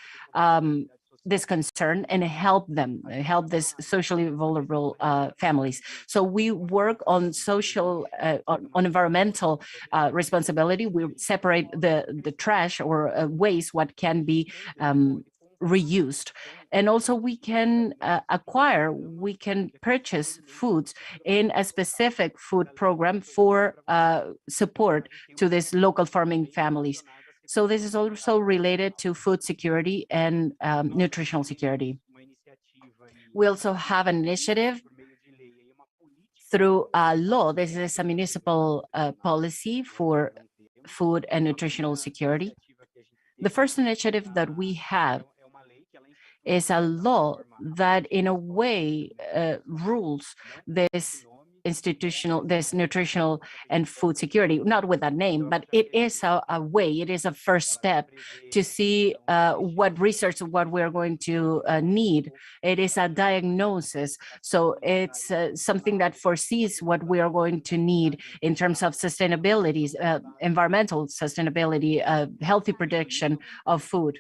this concern and help this socially vulnerable families. So we work on social, on environmental responsibility. We separate the trash or waste, what can be reused. And also we can we can purchase foods in a specific food program for support to these local farming families. So this is also related to food security and nutritional security. We also have an initiative through a law. This is a municipal policy for food and nutritional security. The first initiative that we have is a law that in a way rules this nutritional and food security, not with that name, but it is a way, it is a first step to see what research, what we're going to need. It is a diagnosis. So it's something that foresees what we are going to need in terms of sustainability, environmental sustainability, healthy production of food.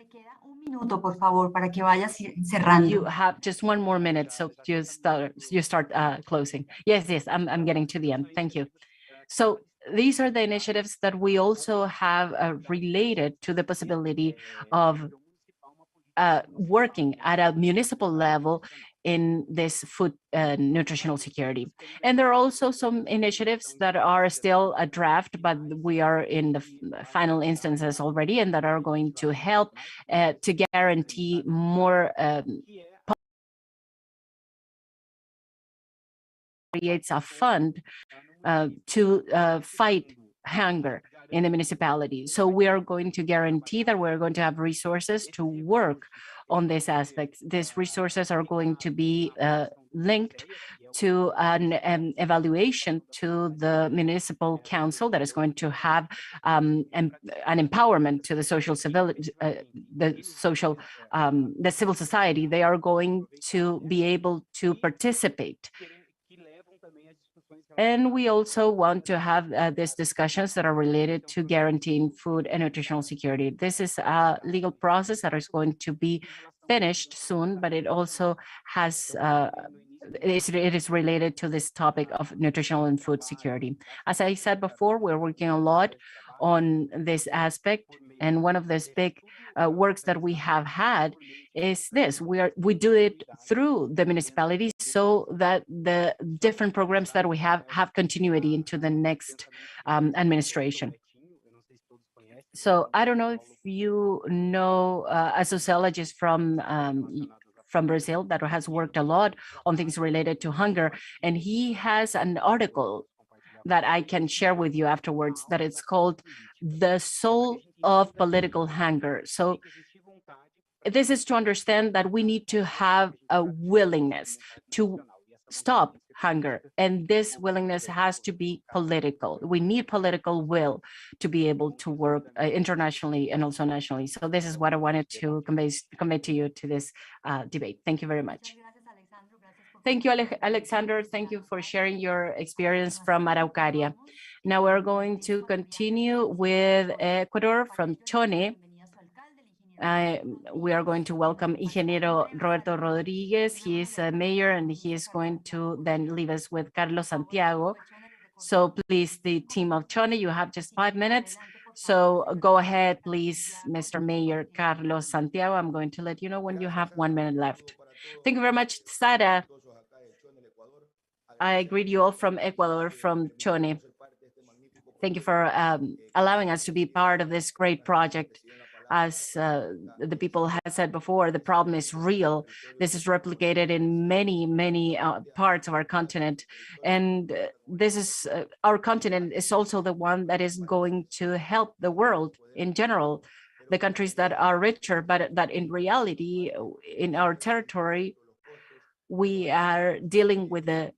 Por favor, para que vayas cerrando. You have just one more minute, so you start closing. Yes, I'm getting to the end. Thank you. So these are the initiatives that we also have related to the possibility of working at a municipal level in this food nutritional security. And there are also some initiatives that are still a draft, but we are in the final instances already, and that are going to help to guarantee more creates a fund to fight hunger in the municipality. So we are going to guarantee that we're going to have resources to work on this aspect. These resources are going to be linked to an evaluation to the municipal council that is going to have an empowerment to the social civility, the civil society. They are going to be able to participate. And we also want to have these discussions that are related to guaranteeing food and nutritional security. This is a legal process that is going to be finished soon, but it also has it is related to this topic of nutritional and food security. As I said before, we're working a lot on this aspect, and one of these big works that we have had is this. We do it through the municipalities so that the different programs that we have continuity into the next administration. So I don't know if you know a sociologist from Brazil that has worked a lot on things related to hunger, and he has an article that I can share with you afterwards that it's called The Soul of Political Hunger. So this is to understand that we need to have a willingness to stop hunger, and this willingness has to be political. We need political will to be able to work internationally and also nationally. So this is what I wanted to convey to you to this debate. Thank you very much. Thank you, Alexander. Thank you for sharing your experience from Araucaria. Now we're going to continue with Ecuador from Chone. We are going to welcome Ingeniero Roberto Rodriguez. He is a mayor, and he is going to then leave us with Carlos Santiago. So please, the team of Chone, you have just 5 minutes. So go ahead, please, Mr. Mayor Carlos Santiago. I'm going to let you know when you have 1 minute left. Thank you very much, Sara. I greet you all from Ecuador, from Chone. Thank you for allowing us to be part of this great project. As the people have said before, the problem is real. This is replicated in many, many parts of our continent. And this is, our continent is also the one that is going to help the world in general, the countries that are richer, but that in reality, in our territory, we are dealing with the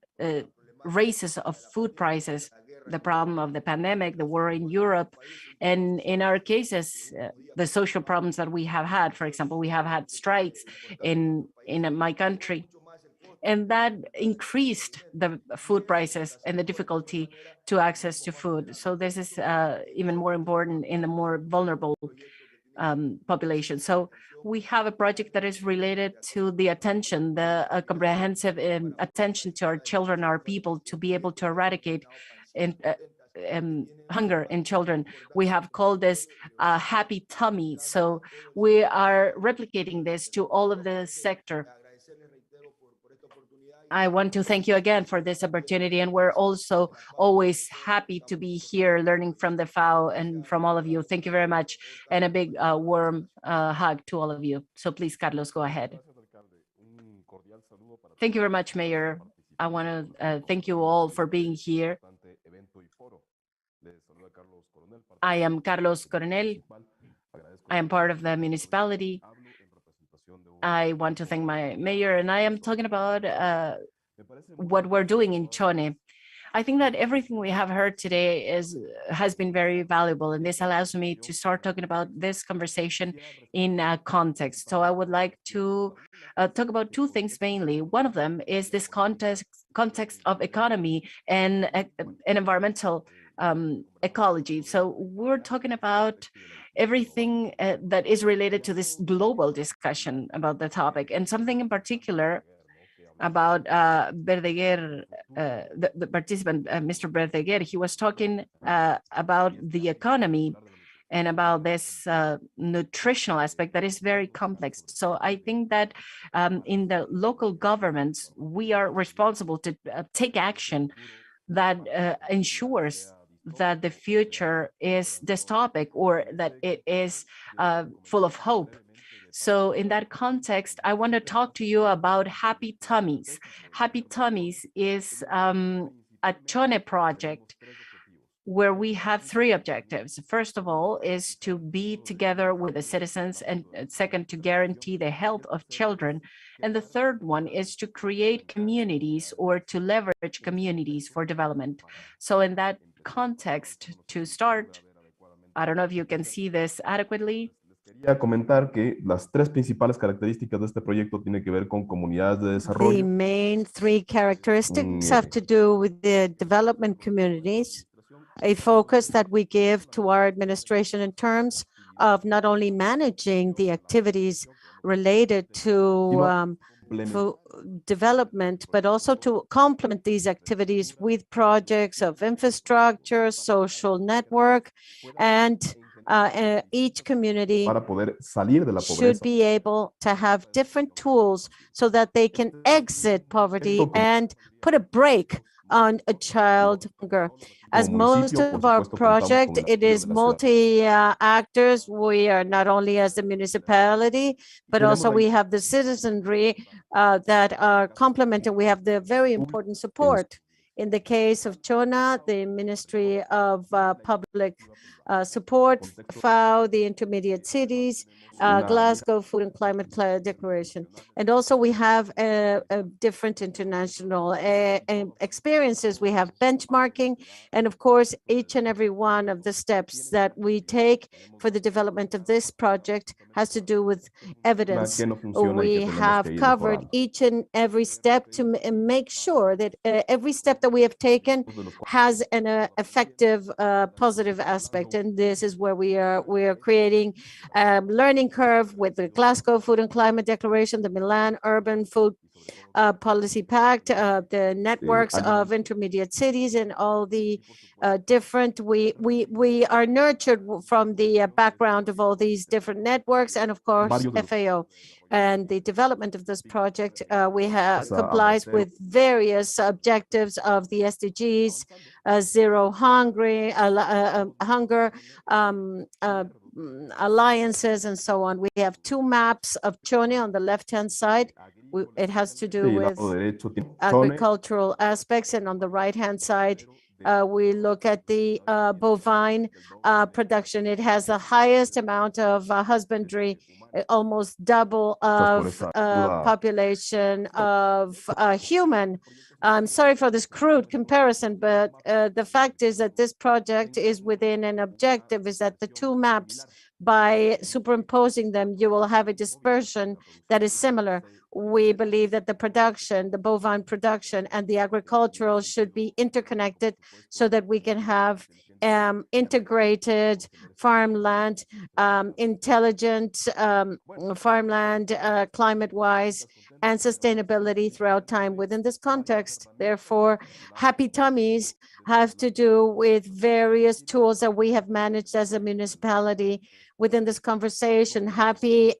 raises of food prices, the problem of the pandemic, the war in Europe, and in our cases, the social problems that we have had. For example, we have had strikes in my country, and that increased the food prices and the difficulty to access to food. So this is even more important in the more vulnerable population. So we have a project that is related to the attention, the comprehensive attention to our children, our people, to be able to eradicate hunger in children. We have called this happy tummy. So we are replicating this to all of the sector. I want to thank you again for this opportunity, and we're also always happy to be here learning from the FAO and from all of you. Thank you very much, and a big warm hug to all of you. So please, Carlos, go ahead. Thank you very much, Mayor. I want to thank you all for being here. I am Carlos Coronel. I am part of the municipality. I want to thank my mayor, and I am talking about what we're doing in Chone. I think that everything we have heard today has been very valuable, and this allows me to start talking about this conversation in context. So I would like to talk about two things mainly. One of them is this context of economy and environmental ecology. So we're talking about everything that is related to this global discussion about the topic, and something in particular about Verdeguer, the participant, Mr. Verdeguer. He was talking about the economy and about this nutritional aspect that is very complex. So I think that in the local governments, we are responsible to take action that ensures that the future is dystopic or that it is full of hope. So in that context, I want to talk to you about Happy Tummies. Happy Tummies is a Chone project where we have three objectives. First of all, is to be together with the citizens, and second, to guarantee the health of children. And the third one is to create communities or to leverage communities for development. So in that context, to start, I don't know if you can see this adequately. Quería comentar que las tres principales características de este proyecto tienen que ver con comunidades de desarrollo. The main three characteristics have to do with the development communities, a focus that we give to our administration in terms of not only managing the activities related to development, but also to complement these activities with projects of infrastructure, social network, and each community Para poder salir de la should pobreza. be able to have different tools so that they can exit poverty and put a break on a child hunger. As most of our project, it is multi-actors. We are not only as the municipality, but also we have the citizenry that are complemented. We have the very important support. In the case of Chona, the Ministry of Public Support, FAO, the intermediate cities, Glasgow Food and Climate Declaration. And also we have different international experiences. We have benchmarking, and of course, each and every one of the steps that we take for the development of this project has to do with evidence. We have covered each and every step to make sure that every step that we have taken has an effective, positive aspect. And this is where we are creating learning curve with the Glasgow Food and Climate Declaration, the Milan Urban Food Policy Pact, the networks of intermediate cities, and all the different, we are nurtured from the background of all these different networks, and of course, FAO. And the development of this project, we have complies with various objectives of the SDGs, zero hunger, alliances, and so on. We have two maps of Chone on the left-hand side. It has to do with agricultural aspects, and on the right-hand side, we look at the bovine production. It has the highest amount of husbandry, almost double of population of human. I'm sorry for this crude comparison, but the fact is that this project is within an objective, is that the two maps, by superimposing them, you will have a dispersion that is similar. We believe that the production, the bovine production and the agricultural should be interconnected so that we can have integrated farmland, intelligent farmland, climate-wise, and sustainability throughout time within this context. Therefore, Happy Tummies have to do with various tools that we have managed as a municipality within this conversation. Happy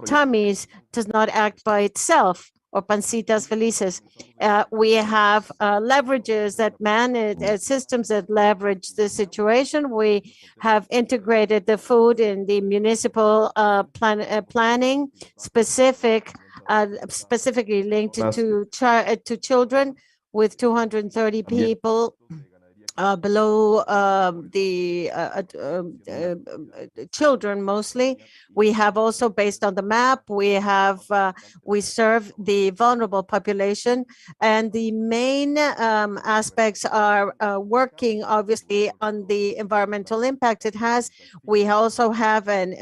Tummies does not act by itself, or Pancitas Felices. We have leverages that manage systems that leverage the situation. We have integrated the food in the municipal planning, specifically linked to children, with 230 people below the children mostly. We have also, based on the map, we serve the vulnerable population, and the main aspects are working obviously on the environmental impact it has. We also have an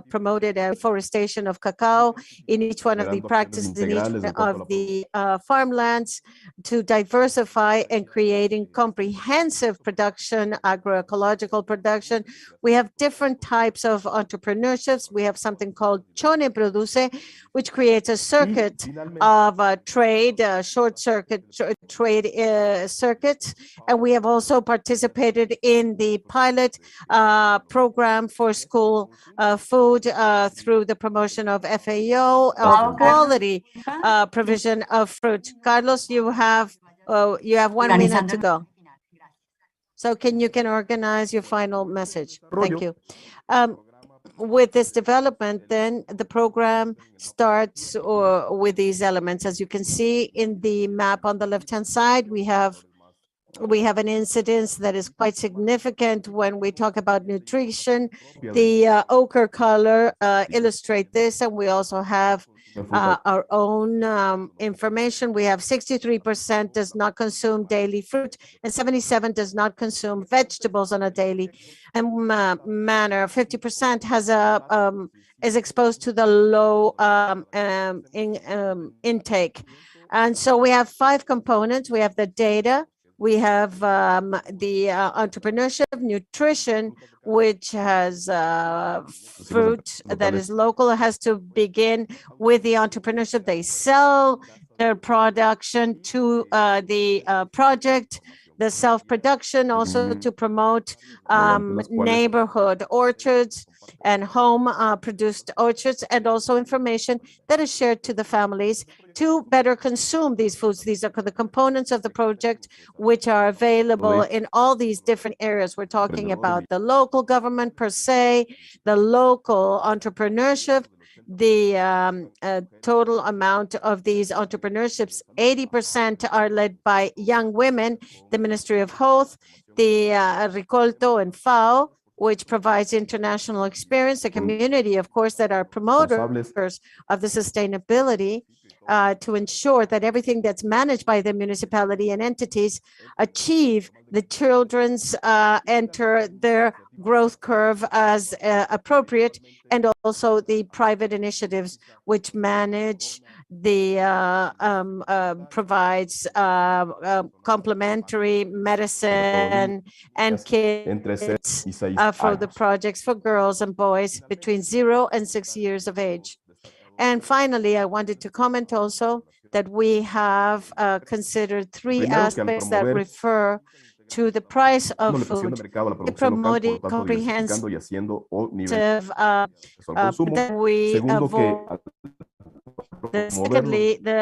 promoted reforestation of cacao in each one of the practices in each one of the farmlands to diversify and creating comprehensive intensive production, agroecological production. We have different types of entrepreneurships. We have something called Chone Produce, which creates a circuit of trade, short circuit trade circuits. And we have also participated in the pilot program for school food through the promotion of FAO, of quality provision of fruit. Carlos, you have 1 minute to go. So you can organize your final message. Thank you. With this development, then the program starts with these elements. As you can see in the map on the left-hand side, we have an incidence that is quite significant when we talk about nutrition. The ochre color illustrate this, and we also have our own information. We have 63% does not consume daily fruit, and 77% does not consume vegetables on a daily manner. 50% has is exposed to the low intake. And so we have 5 components. We have the data, we have the entrepreneurship, nutrition, which has fruit that is local. It has to begin with the entrepreneurship. They sell their production to the project, the self-production, also to promote neighborhood orchards and home produced orchards, and also information that is shared to the families to better consume these foods. These are the components of the project which are available in all these different areas. We're talking about the local government per se, the local entrepreneurship, the total amount of these entrepreneurships. 80% are led by young women, the Ministry of Health, the Ricolto and FAO, which provides international experience, a community, of course, that are promoters of the sustainability to ensure that everything that's managed by the municipality and entities achieve the children's enter their growth curve as appropriate, and also the private initiatives which manage the provides complementary medicine and kits for the projects for girls and boys between 0 and 6 years of age. And finally, I wanted to comment also that we have considered 3 aspects that refer to the price of food, promoting comprehensive that we avoid. Secondly, the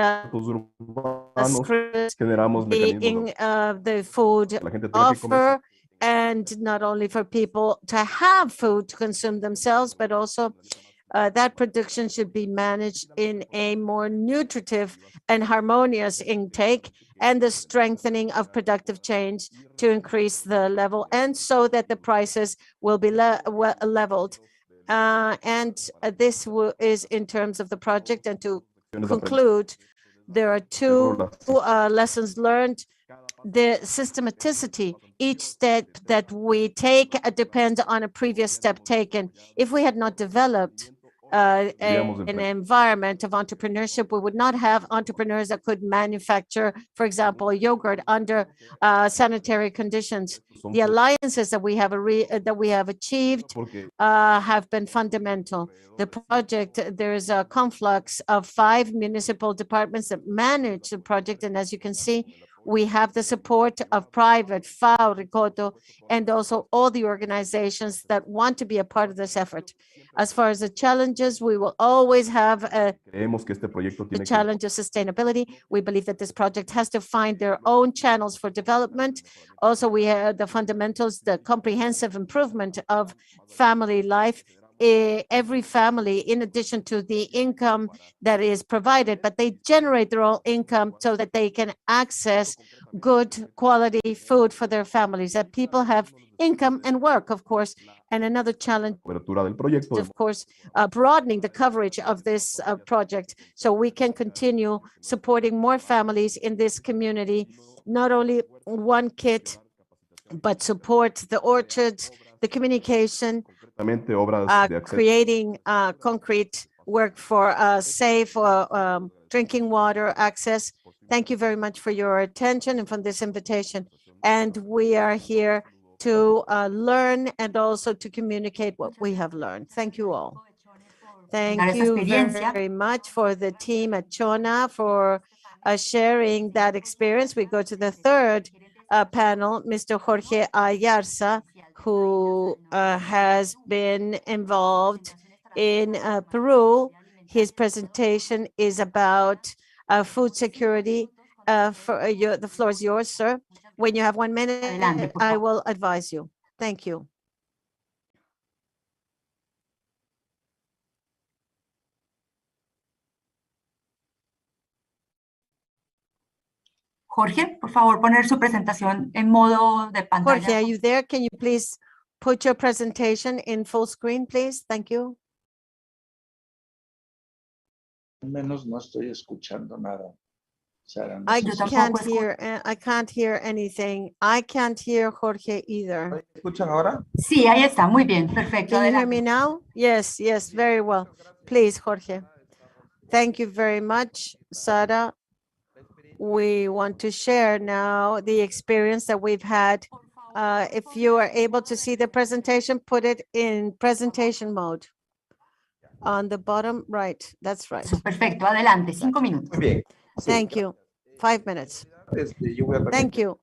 food offer, and not only for people to have food to consume themselves, but also that production should be managed in a more nutritive and harmonious intake, and the strengthening of productive change to increase the level, and so that the prices will be leveled. And this is in terms of the project. And to conclude, there are 2 lessons learned. The systematicity, each step that we take depends on a previous step taken. If we had not developed an environment of entrepreneurship, we would not have entrepreneurs that could manufacture, for example, yogurt under sanitary conditions. The alliances that we have achieved have been fundamental. The project, there is a conflux of 5 municipal departments that manage the project, and as you can see, we have the support of private, FAO, Ricoto, and also all the organizations that want to be a part of this effort. As far as the challenges, we will always have the challenge of sustainability. We believe that this project has to find their own channels for development. Also, we have the fundamentals, the comprehensive improvement of family life. Every family, in addition to the income that is provided, but they generate their own income so that they can access good quality food for their families, that people have income and work, of course. And another challenge, of course, broadening the coverage of this project so we can continue supporting more families in this community, not only one kit, but support the orchards, the communication, creating concrete work for safe drinking water access. Thank you very much for your attention and for this invitation. and we are here to learn and also to communicate what we have learned. Thank you all. Thank you very much for the team at Chona for sharing that experience. We go to the third panel, Mr. Jorge Ayarza, who has been involved in Peru. His presentation is about food security. The floor is yours, sir. When you have 1 minute, I will advise you. Thank you. Jorge, por favor, poner su presentación en modo de pantalla. Jorge, are you there? Can you please put your presentation in full screen, please? Thank you. Al menos no estoy escuchando nada. Sara, no I sé si- can't hear anything. I can't hear Jorge either. ¿Me escuchan ahora? Sí, ahí está, muy bien, perfecto. Can you hear Adelante. me now? Yes, yes, very well. Please, Jorge. Thank you very much, Sara. We want to share now the experience that we've had. If you are able to see the presentation, put it in presentation mode. On the bottom right, that's right. Perfecto, adelante, 5 minutos. Muy bien. Sí, Thank you. 5 minutes. yo voy a Thank you.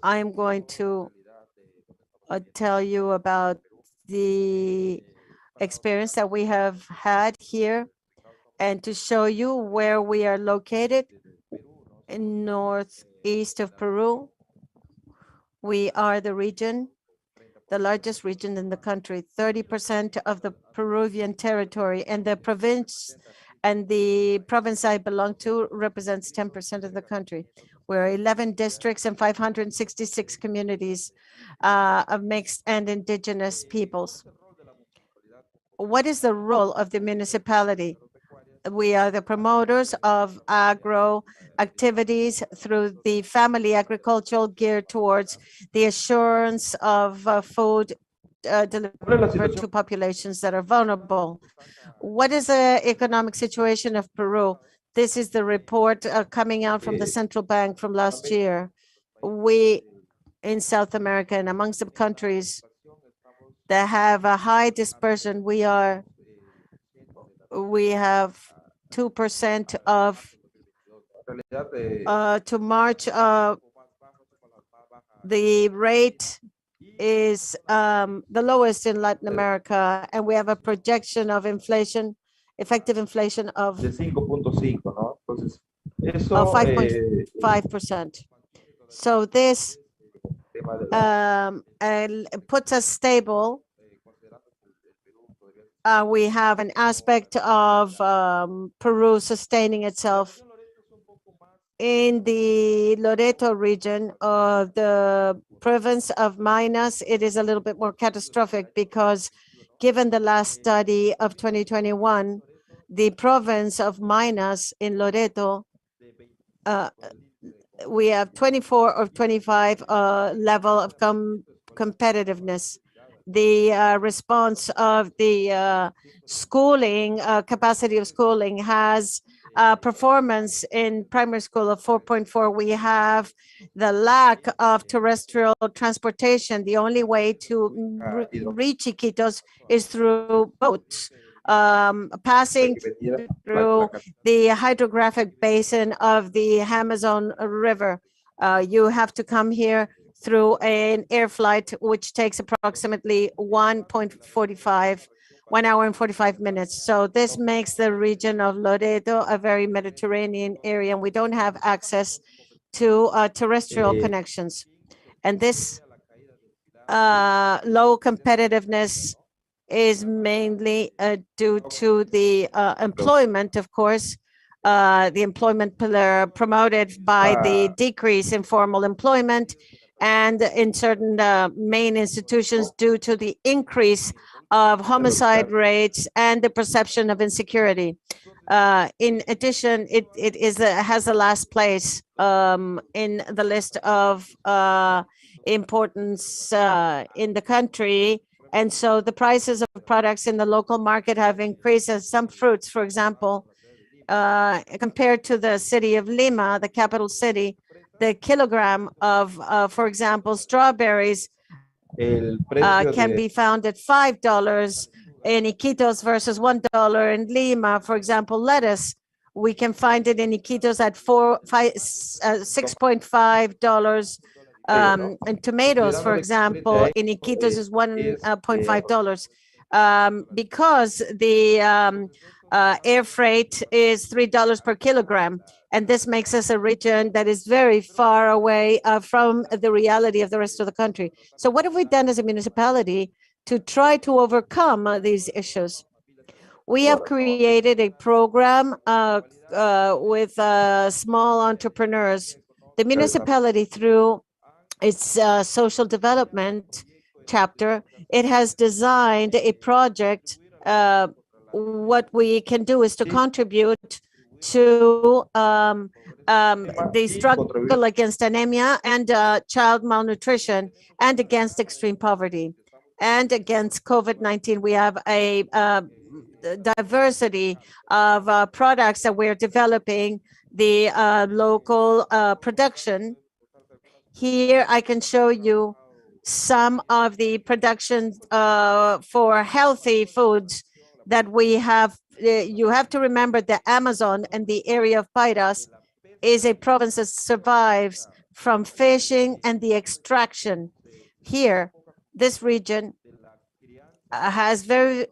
I'm going to tell you about the experience that we have had here and to show you where we are located in northeast of Peru. We are the region, the largest region in the country, 30% of the Peruvian territory, and the province I belong to represents 10% of the country. We're 11 districts and 566 communities of mixed and indigenous peoples. What is the role of the municipality? We are the promoters of agro activities through the family agricultural geared towards the assurance of food delivered to populations that are vulnerable. What is the economic situation of Peru? This is the report coming out from the central bank from last year. We in South America and amongst the countries that have a high dispersion, we have 2% of to March. The rate is the lowest in Latin America, and we have a projection of inflation, effective inflation of 5.5%. So this puts us stable. We have an aspect of Peru sustaining itself. In the Loreto region of the province of Minas, it is a little bit more catastrophic because given the last study of 2021, the province of Minas in Loreto, we have 24 or 25 level of competitiveness. The response of the schooling, capacity of schooling has performance in primary school of 4.4. We have the lack of terrestrial transportation. The only way to reach Iquitos is through boats, passing through the hydrographic basin of the Amazon River. You have to come here through an air flight, which takes approximately 1 hour and 45 minutes. So this makes the region of Loreto a very Mediterranean area, and we don't have access to terrestrial connections. And this low competitiveness is mainly due to the employment, of course, the employment pillar promoted by the decrease in formal employment, and in certain main institutions due to the increase of homicide rates and the perception of insecurity. In addition, it has the last place in the list of importance in the country. And so the prices of products in the local market have increased. As some fruits, for example, compared to the city of Lima, the capital city, the kilogram of, for example, strawberries can be found at $5 in Iquitos versus $1 in Lima. For example, lettuce, we can find it in Iquitos at $6.5. And tomatoes, for example, in Iquitos is $1.5. Because the air freight is $3 per kilogram. And this makes us a region that is very far away from the reality of the rest of the country. So what have we done as a municipality to try to overcome these issues? We have created a program with small entrepreneurs. The municipality, through its social development chapter, it has designed a project. What we can do is to contribute to the struggle against anemia and child malnutrition, and against extreme poverty, and against COVID-19. We have a diversity of products that we're developing, the local production. Here I can show you some of the production for healthy foods that we have. You have to remember the Amazon and the area of Pairas is a province that survives from fishing and the extraction. Here, this region has very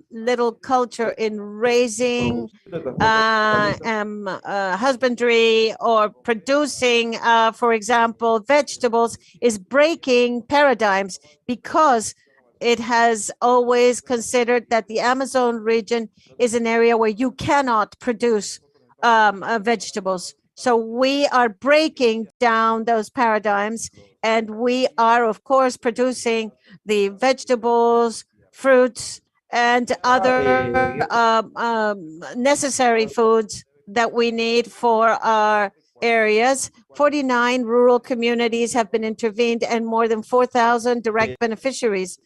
little culture in raising husbandry or producing, for example, vegetables, is breaking paradigms, because it has always considered that the Amazon region is an area where you cannot produce vegetables. So we are breaking down those paradigms, and we are, of course, producing the vegetables, fruits, and other necessary foods that we need for our areas. 49 rural communities have been intervened, and more than 4,000 direct beneficiaries.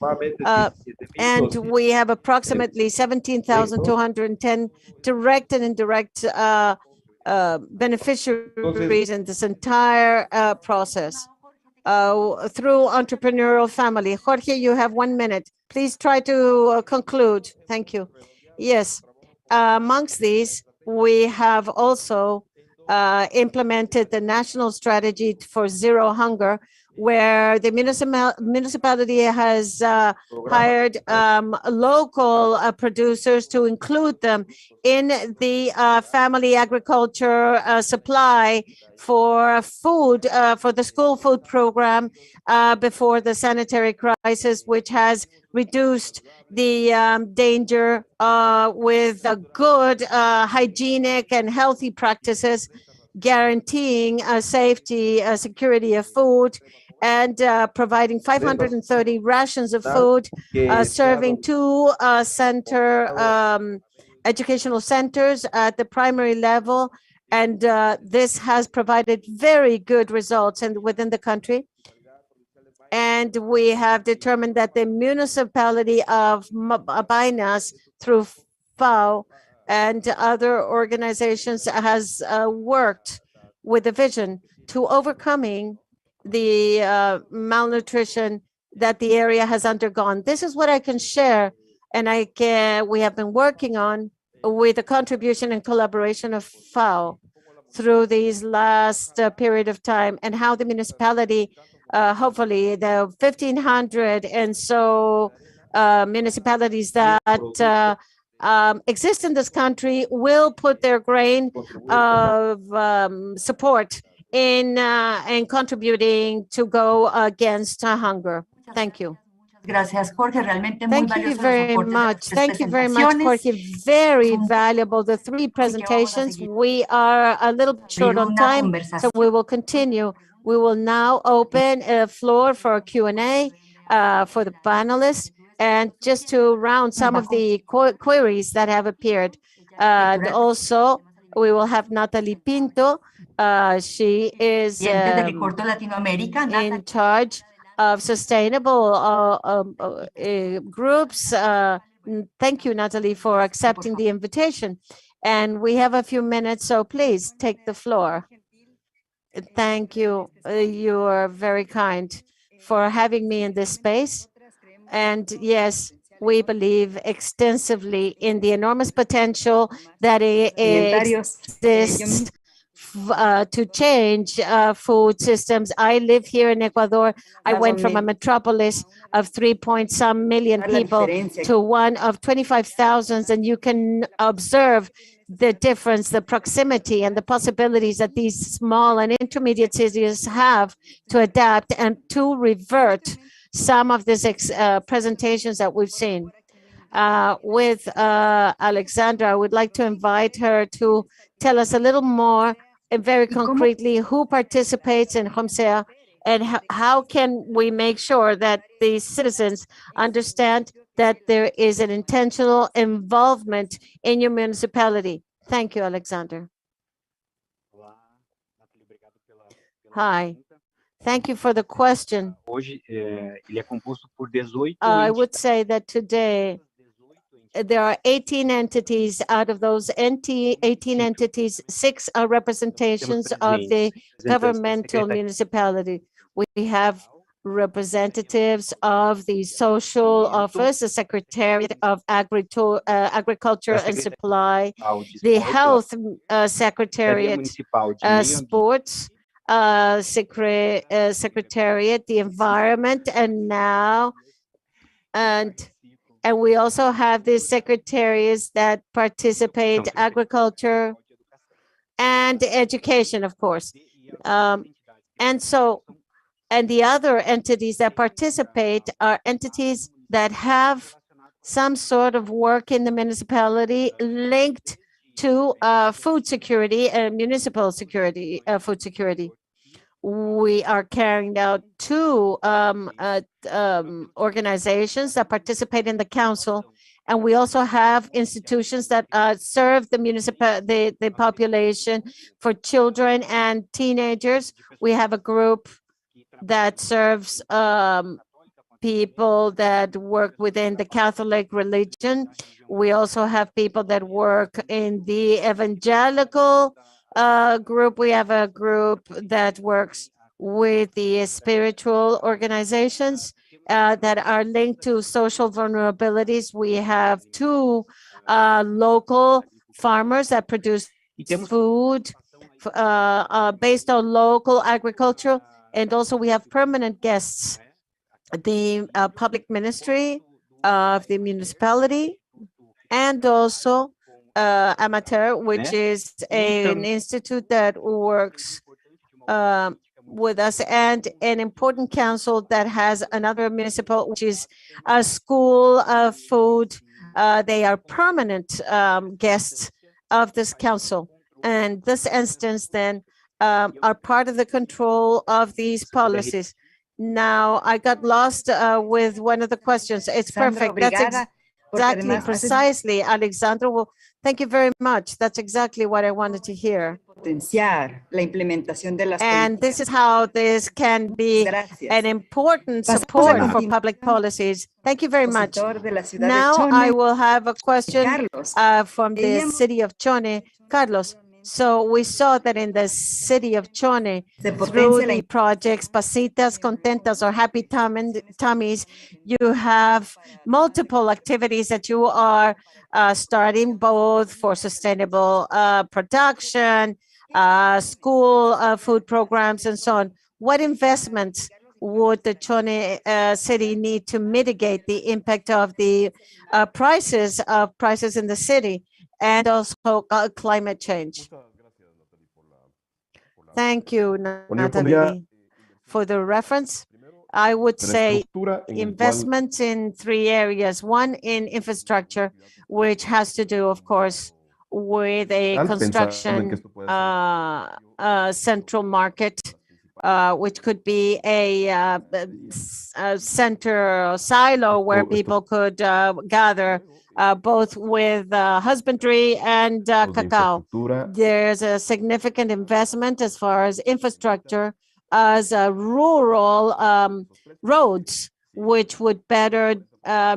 And we have approximately 17,210 direct and indirect beneficiaries in this entire process through entrepreneurial family. Jorge, you have 1 minute. Please try to conclude. Thank you. Yes, amongst these, we have also implemented the national strategy for zero hunger, where the municipality has hired local producers to include them in the family agriculture supply for food, for the school food program before the sanitary crisis, which has reduced the danger with good hygienic and healthy practices, guaranteeing safety, security of food, and providing 530 rations of food, serving 2 educational centers at the primary level. And this has provided very good results within the country. And we have determined that the municipality of Bainas, through FAO and other organizations, has worked with a vision to overcoming the malnutrition that the area has undergone. This is what I can share, and we have been working on with the contribution and collaboration of FAO through these last period of time, and how the municipality, hopefully the 1,500 and so municipalities that exist in this country, will put their grain of support in contributing to go against hunger. Thank you. Gracias, Jorge. Realmente muy Thank you valiosos los very aportes de much. las Thank you very much, Jorge. Very valuable, the 3 presentations. We are a little bit short on time, so we will continue. We will now open a floor for a Q&A for the panelists, and just to round some of the queries that have appeared. And also, we will have Natalie Pinto. She is in charge of sustainable groups. Thank you, Natalie, for accepting the invitation. And we have a few minutes, so please take the floor. Thank you. You are very kind for having me in this space. And yes, we believe extensively in the enormous potential that exists to change food systems. I live here in Ecuador. I went from a metropolis of 3-point-some million people to one of 25,000, and you can observe the difference, the proximity, and the possibilities that these small and intermediate cities have to adapt and to revert some of these presentations that we've seen. With Alexandra, I would like to invite her to tell us a little more and very concretely who participates in HOMSEA and how can we make sure that the citizens understand that there is an intentional involvement in your municipality. Thank you, Alexander. Hi. Thank you for the question. I would say that today there are 18 entities. Out of those 18 entities, 6 are representations of the governmental municipality. We have representatives of the social office, the Secretariat of Agriculture and Supply, the Health Secretariat, Sports Secretariat, the Environment, and we also have the secretaries that participate, agriculture and education, of course. And the other entities that participate are entities that have some sort of work in the municipality linked to food security and municipal security, food security. We are carrying out 2 organizations that participate in the council, and we also have institutions that serve the population for children and teenagers. We have a group that serves people that work within the Catholic religion. We also have people that work in the evangelical group. We have a group that works with the spiritual organizations that are linked to social vulnerabilities. We have 2 local farmers that produce food based on local agriculture. And also we have permanent guests, the public ministry of the municipality, and also Amateur, which is an institute that works with us, and an important council that has another municipal, which is a school of food. They are permanent guests of this council. And this instance then are part of the control of these policies. Now, I got lost with one of the questions. It's perfect. That's exactly, precisely, Alexandra. Well, thank you very much. That's exactly what I wanted to hear. And this is how this can be an important support for public policies. Thank you very much. Now I will have a question from the city of Chone. Carlos. So we saw that in the city of Chone, through the projects Pasitas, Contentas, or Happy Tummies, you have multiple activities that you are starting, both for sustainable production, school food programs, and so on. What investments would the Chone city need to mitigate the impact of the prices in the city, and also climate change? Thank you, Natalie, for the reference. I would say investments in 3 areas. One in infrastructure, which has to do, of course, with a construction central market, which could be a center or silo where people could gather, both with husbandry and cacao. There's a significant investment as far as infrastructure, as rural roads, which would better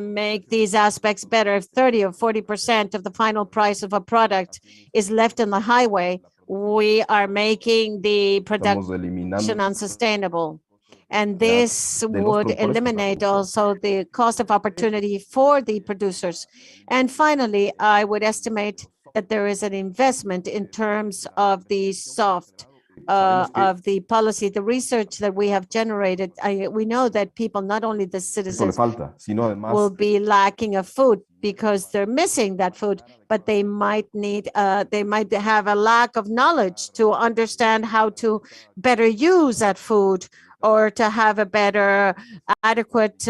make these aspects better. If 30 or 40% of the final price of a product is left in the highway, we are making the Estamos production eliminando unsustainable. And this would eliminate also the cost of opportunity for the producers. And finally, I would estimate that there is an investment in terms of the soft of the policy, the research that we have generated. We know that people, not only the citizens, will be lacking of food because they're missing that food, but they might need, they might have a lack of knowledge to understand how to better use that food or to have a better adequate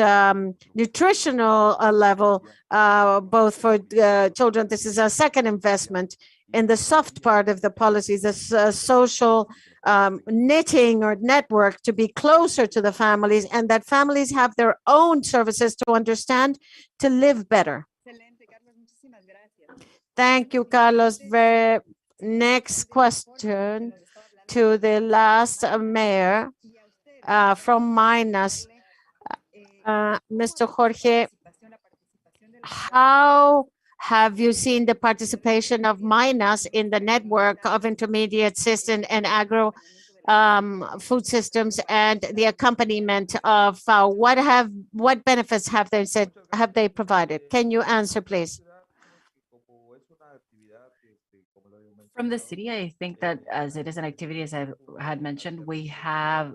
nutritional level, both for children. This is a second investment in the soft part of the policies, this social knitting or network to be closer to the families, and that families have their own services to understand, to live better. Thank you, Carlos. Next question to the last mayor from Minas. Mr. Jorge, how have you seen the participation of Minas in the network of intermediate system and agro food systems and the accompaniment of what benefits have they provided? Can you answer, please? From the city, I think that as it is an activity, as I had mentioned, we have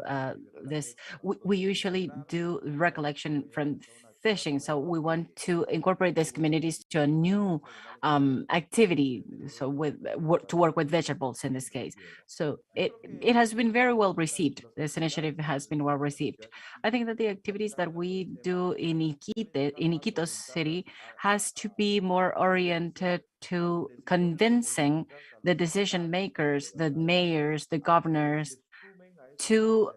we usually do recollection from fishing. So we want to incorporate these communities to a new activity. So to work with vegetables in this case. So it has been very well received. This initiative has been well received. I think that the activities that we do in Iquitos city has to be more oriented to convincing the decision makers, the mayors, the governors, to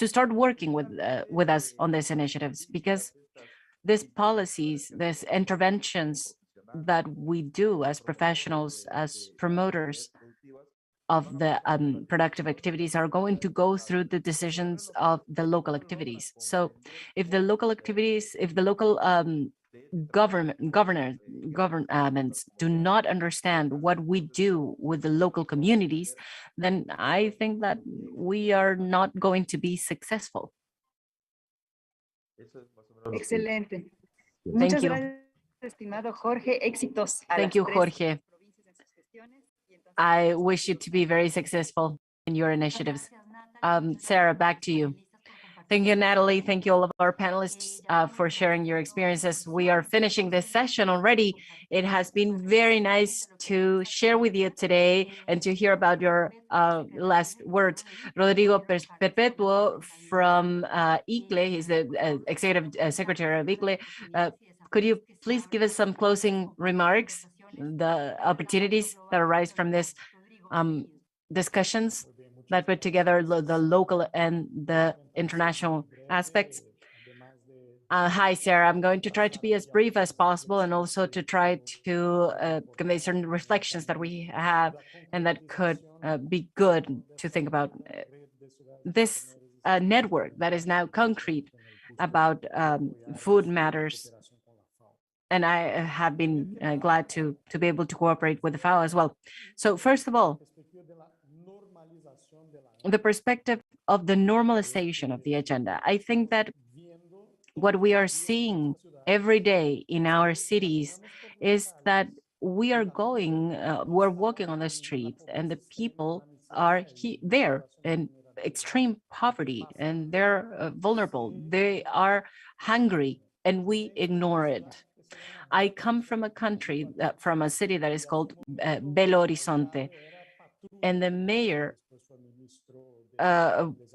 start working with us on these initiatives, because these policies, these interventions that we do as professionals, as promoters of the productive activities are going to go through the decisions of the local activities. So if the local activities, if the local governments do not understand what we do with the local communities, then I think that we are not going to be successful. Excelente. Thank Muchas you. gracias, estimado Jorge. Éxitos a Thank las you, tres Jorge. I wish you to be very successful in your initiatives. Sarah, back to you. Thank you, Natalie. Thank you all of our panelists for sharing your experiences. We are finishing this session already. It has been very nice to share with you today and to hear about your last words. Rodrigo Perpetuo from ICLE, he's the Executive Secretary of ICLE. Could you please give us some closing remarks, the opportunities that arise from this discussions that put together the local and the international aspects? Hi, Sarah. I'm going to try to be as brief as possible and also to try to convey certain reflections that we have and that could be good to think about. This network that is now concrete about food matters. And I have been glad to be able to cooperate with the FAO as well. So first of all, the perspective of the normalization of the agenda. I think that what we are seeing every day in our cities is that we are we're walking on the streets and the people are there in extreme poverty and they're vulnerable. They are hungry and we ignore it. I come from a country, from a city that is called Belo Horizonte, and the mayor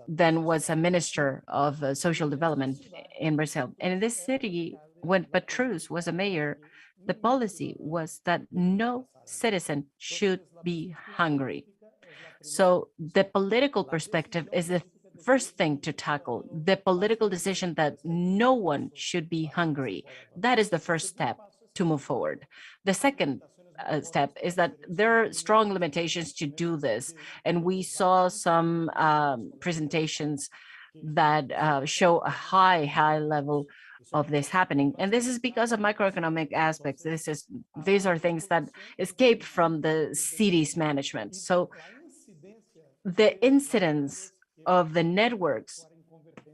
then was a minister of social development in Brazil. And in this city, when Petrus was a mayor, the policy was that no citizen should be hungry. So the political perspective is the first thing to tackle, the political decision that no one should be hungry. That is the first step to move forward. The second step is that there are strong limitations to do this. And we saw some presentations that show a high level of this happening. And this is because of macroeconomic aspects. These are things that escape from the city's management. So the incidence of the networks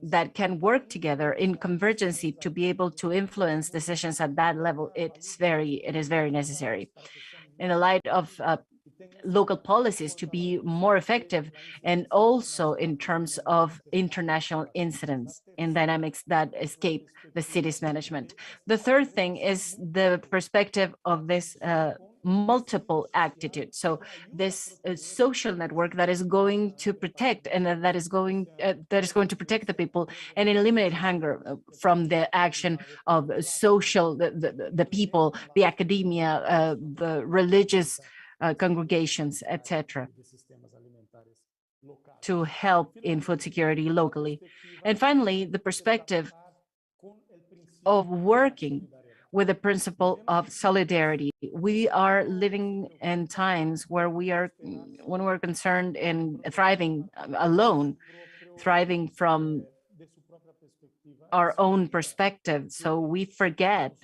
that can work together in convergency to be able to influence decisions at that level, it is very necessary. In the light of local policies to be more effective, and also in terms of international incidents and dynamics that escape the city's management. The third thing is the perspective of this multiple attitude. So this social network that is going to protect and that is going to protect the people and eliminate hunger from the action of social, the people, the academia, the religious congregations, etc., to help in food security locally. And finally, the perspective of working with the principle of solidarity. We are living in times where when we're concerned in thriving alone, thriving from our own perspective. So we forget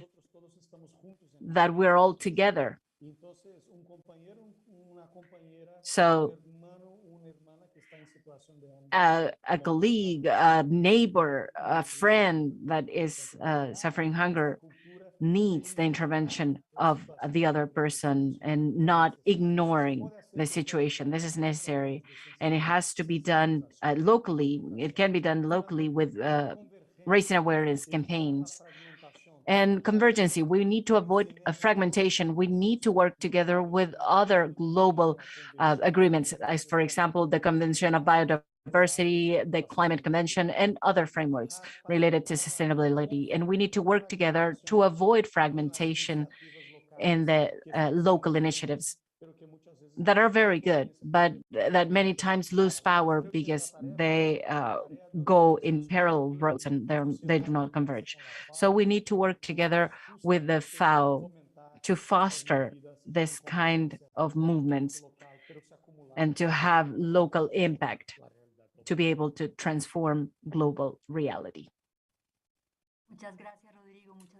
that we're all together. So a colleague, a neighbor, a friend that is suffering hunger needs the intervention of the other person and not ignoring the situation. This is necessary, and it has to be done locally. It can be done locally with raising awareness campaigns. And convergency, we need to avoid a fragmentation. We need to work together with other global agreements, as for example, the Convention of Biodiversity, the Climate Convention, and other frameworks related to sustainability. And we need to work together to avoid fragmentation in the local initiatives that are very good, but that many times lose power because they go in parallel roads and they do not converge. So we need to work together with the FAO to foster this kind of movements and to have local impact to be able to transform global reality.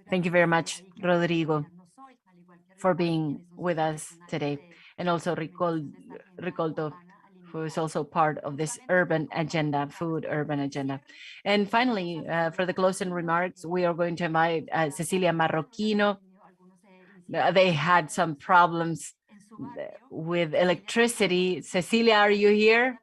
Thank you very much, Rodrigo, for being with us today. And also Ricoldo, who is also part of this urban agenda, food urban agenda. And finally, for the closing remarks, we are going to invite Cecilia Marroquino. They had some problems with electricity. Cecilia, are you here?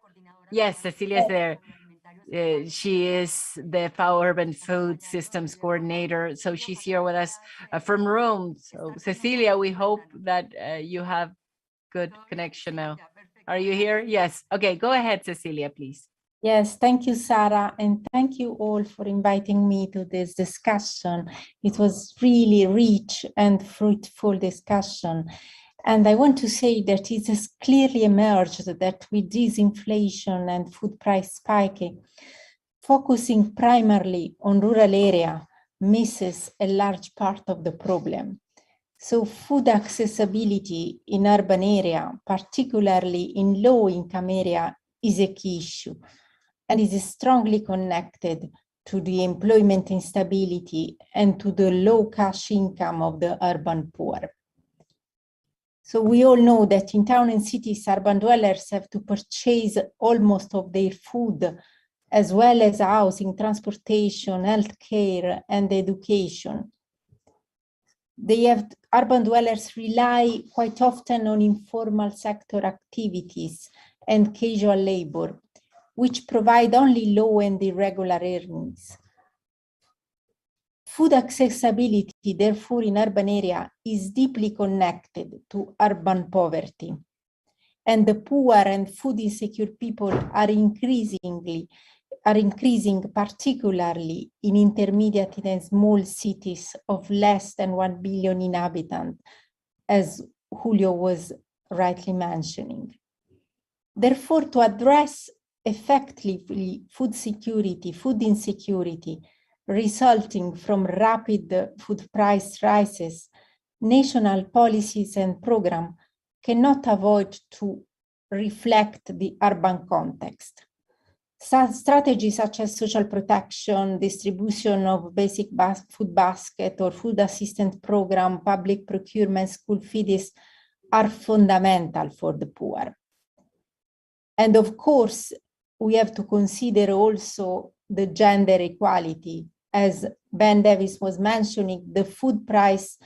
Yes, Cecilia is there. She is the FAO Urban Food Systems Coordinator. So she's here with us from Rome. So Cecilia, we hope that you have good connection now. Are you here? Yes. Okay, go ahead, Cecilia, please. Yes, thank you, Sarah, and thank you all for inviting me to this discussion. It was really rich and fruitful discussion. And I want to say that it has clearly emerged that with disinflation and food price spiking, focusing primarily on rural area misses a large part of the problem. So food accessibility in urban area, particularly in low-income area, is a key issue and is strongly connected to the employment instability and to the low cash income of the urban poor. So we all know that in town and cities, urban dwellers have to purchase almost of their food, as well as housing, transportation, healthcare, and education. Urban dwellers rely quite often on informal sector activities and casual labor, which provide only low and irregular earnings. Food accessibility, therefore, in urban area is deeply connected to urban poverty. And the poor and food insecure people are increasing, particularly in intermediate and small cities of less than 1 billion inhabitants, as Julio was rightly mentioning. Therefore, to address effectively food insecurity resulting from rapid food price rises, national policies and programs cannot avoid to reflect the urban context. Strategies such as social protection, distribution of basic food basket or food assistance program, public procurement, school fees are fundamental for the poor. And of course, we have to consider also the gender equality. As Ben Davis was mentioning, the food price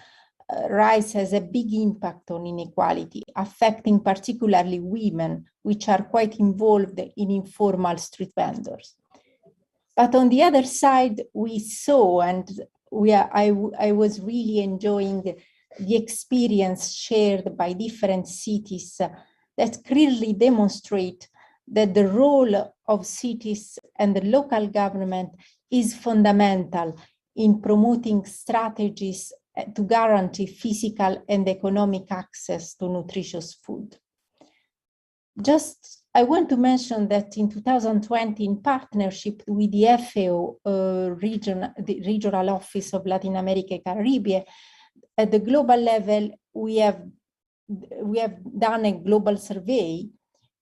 rise has a big impact on inequality, affecting particularly women, which are quite involved in informal street vendors. But on the other side, we saw, and I was really enjoying the experience shared by different cities that clearly demonstrate that the role of cities and the local government is fundamental in promoting strategies to guarantee physical and economic access to nutritious food. I want to mention that in 2020, in partnership with the FAO, the Regional Office of Latin America and Caribbean, at the global level, we have done a global survey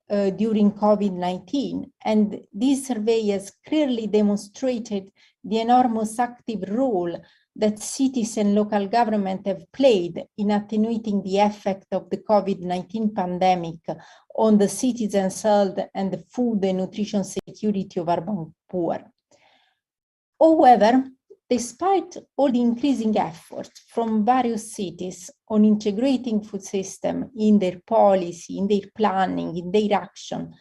during COVID-19, and this survey has clearly demonstrated the enormous active role that cities and local government have played in attenuating the effect of the COVID-19 pandemic on the citizens' health and the food and nutrition security of urban poor. However, despite all the increasing efforts from various cities on integrating food system in their policy, in their planning, in their action,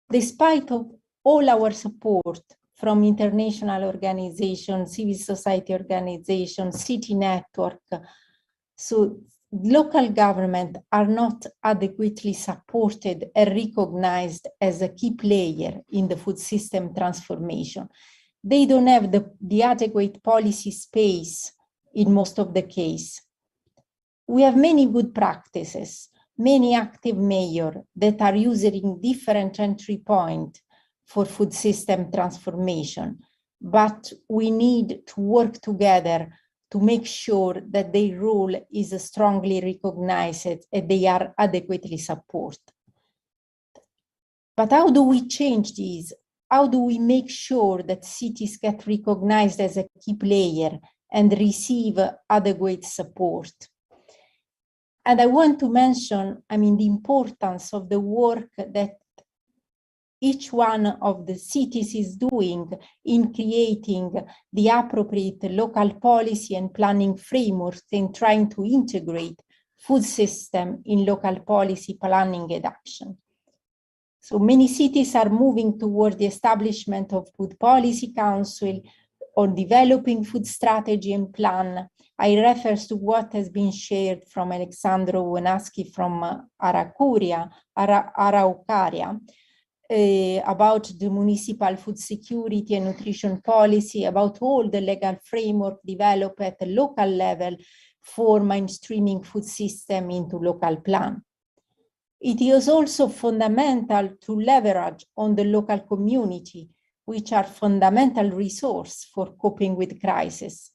despite of all our support from international organizations, civil society organizations, city network, so local government are not adequately supported and recognized as a key player in the food system transformation. They don't have the adequate policy space in most of the case. We have many good practices, many active mayors that are using different entry points for food system transformation, but we need to work together to make sure that their role is strongly recognized and they are adequately supported. But how do we change these? How do we make sure that cities get recognized as a key player and receive adequate support? And I want to mention, the importance of the work that each one of the cities is doing in creating the appropriate local policy and planning frameworks in trying to integrate food system in local policy planning and action. So many cities are moving toward the establishment of food policy council on developing food strategy and plan. I refer to what has been shared from Alexandro Wonaski from Araucaria, about the municipal food security and nutrition policy, about all the legal framework developed at the local level for mainstreaming food system into local plan. It is also fundamental to leverage on the local community, which are fundamental resource for coping with crisis.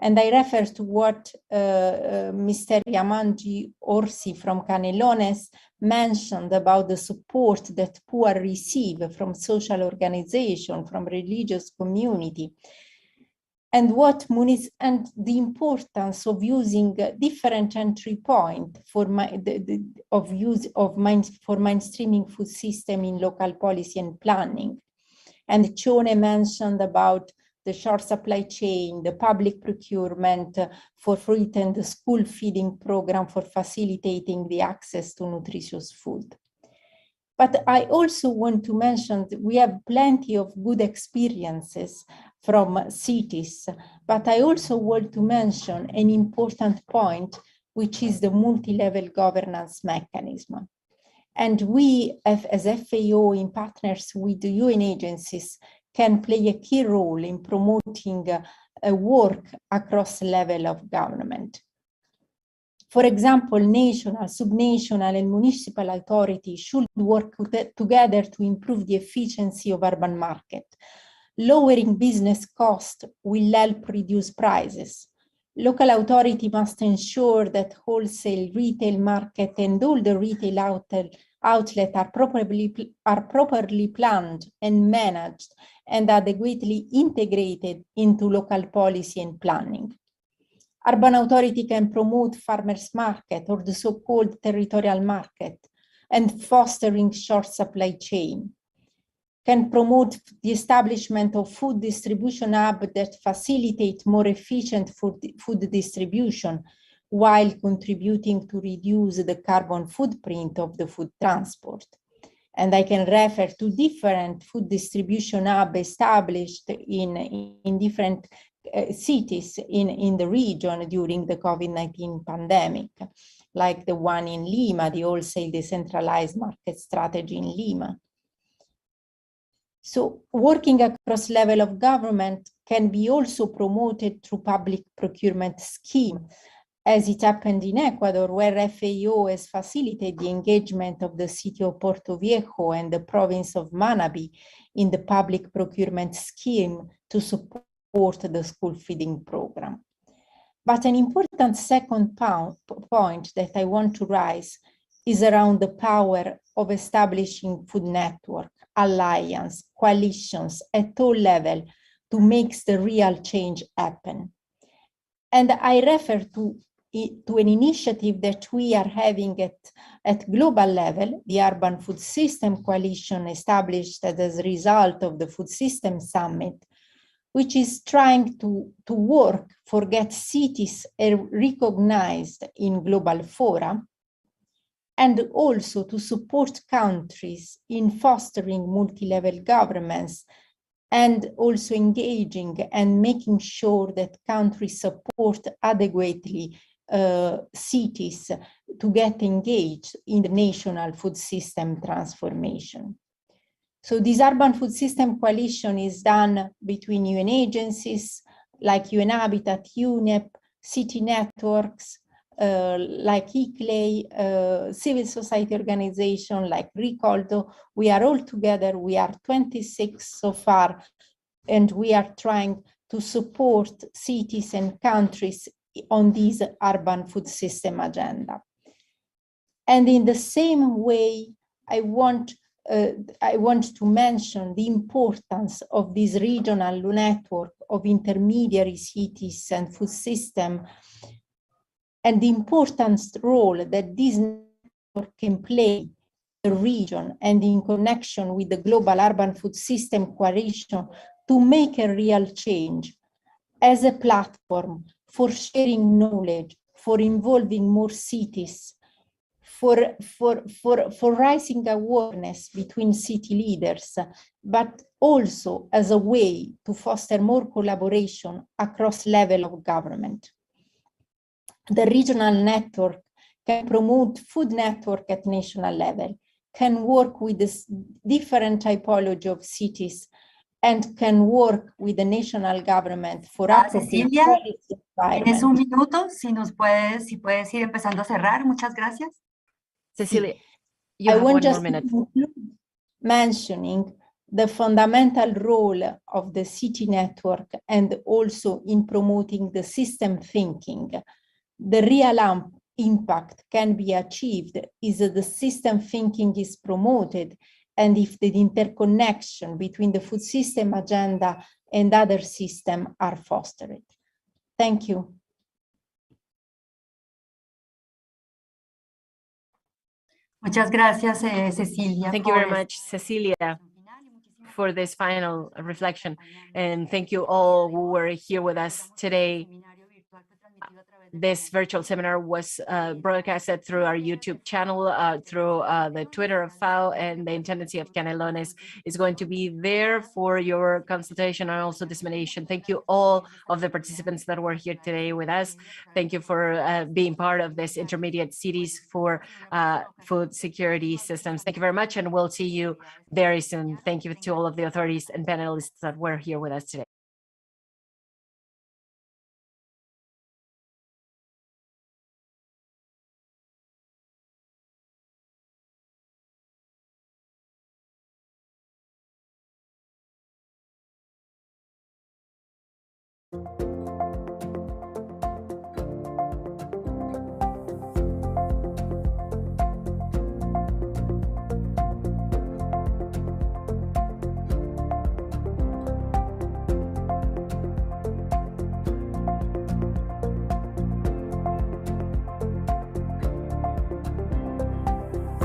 And I refer to what Mr. Yamanji Orsi from Canelones mentioned about the support that poor receive from social organization, from religious community, and the importance of using different entry point for mainstreaming food system in local policy and planning. And Chone mentioned about the short supply chain, the public procurement for fruit and the school feeding program for facilitating the access to nutritious food. But I also want to mention that we have plenty of good experiences from cities, but I also want to mention an important point, which is the multi-level governance mechanism. And we, as FAO, in partners with the UN agencies, can play a key role in promoting work across level of government. For example, national, subnational, and municipal authorities should work together to improve the efficiency of urban market. Lowering business costs will help reduce prices. Local authority must ensure that wholesale retail market and all the retail outlets are properly planned and managed and adequately integrated into local policy and planning. Urban authority can promote farmers market or the so-called territorial market and fostering short supply chain, can promote the establishment of food distribution hub that facilitate more efficient food distribution while contributing to reduce the carbon footprint of the food transport. And I can refer to different food distribution hubs established in different cities in the region during the COVID-19 pandemic, like the one in Lima, the wholesale decentralized market strategy in Lima. So working across level of government can be also promoted through public procurement scheme, as it happened in Ecuador, where FAO has facilitated the engagement of the city of Puerto Viejo and the province of Manabí in the public procurement scheme to support the school feeding program. But an important second point that I want to raise is around the power of establishing food network, alliance, coalitions at all levels to make the real change happen. And I refer to an initiative that we are having at global level, the Urban Food System Coalition established as a result of the Food System Summit, which is trying to work for get cities recognized in global fora, and also to support countries in fostering multi-level governments and also engaging and making sure that countries support adequately cities to get engaged in the national food system transformation. So this Urban Food System Coalition is done between UN agencies like UN Habitat, UNEP, city networks like ICLEI, civil society organization like Ricoldo. We are all together, we are 26 so far, and we are trying to support cities and countries on this urban food system agenda. And in the same way, I want to mention the importance of this regional network of intermediary cities and food system, and the important role that this network can play in the region and in connection with the global urban food system coalition to make a real change as a platform for sharing knowledge, for involving more cities, for raising awareness between city leaders, but also as a way to foster more collaboration across levels of government. The regional network can promote food network at national level, can work with this different typology of cities, and can work with the national government for Cecilia, tienes un minuto, si puedes ir empezando a cerrar. Muchas gracias. Cecilia, you I have want one more just minute. to conclude mentioning the fundamental role of the city network and also in promoting the system thinking. The real impact can be achieved is that the system thinking is promoted, and if the interconnection between the food system agenda and other systems are fostered. Thank you. Muchas gracias, Cecilia. Thank you very much, Cecilia, for this final reflection. And thank you all who were here with us today. This virtual seminar was broadcasted through our YouTube channel, through the Twitter of FAO, and the Intendancy of Canelones is going to be there for your consultation and also dissemination. Thank you all of the participants that were here today with us. Thank you for being part of this intermediate cities for food security systems. Thank you very much, and we'll see you very soon. Thank you to all of the authorities and panelists that were here with us today.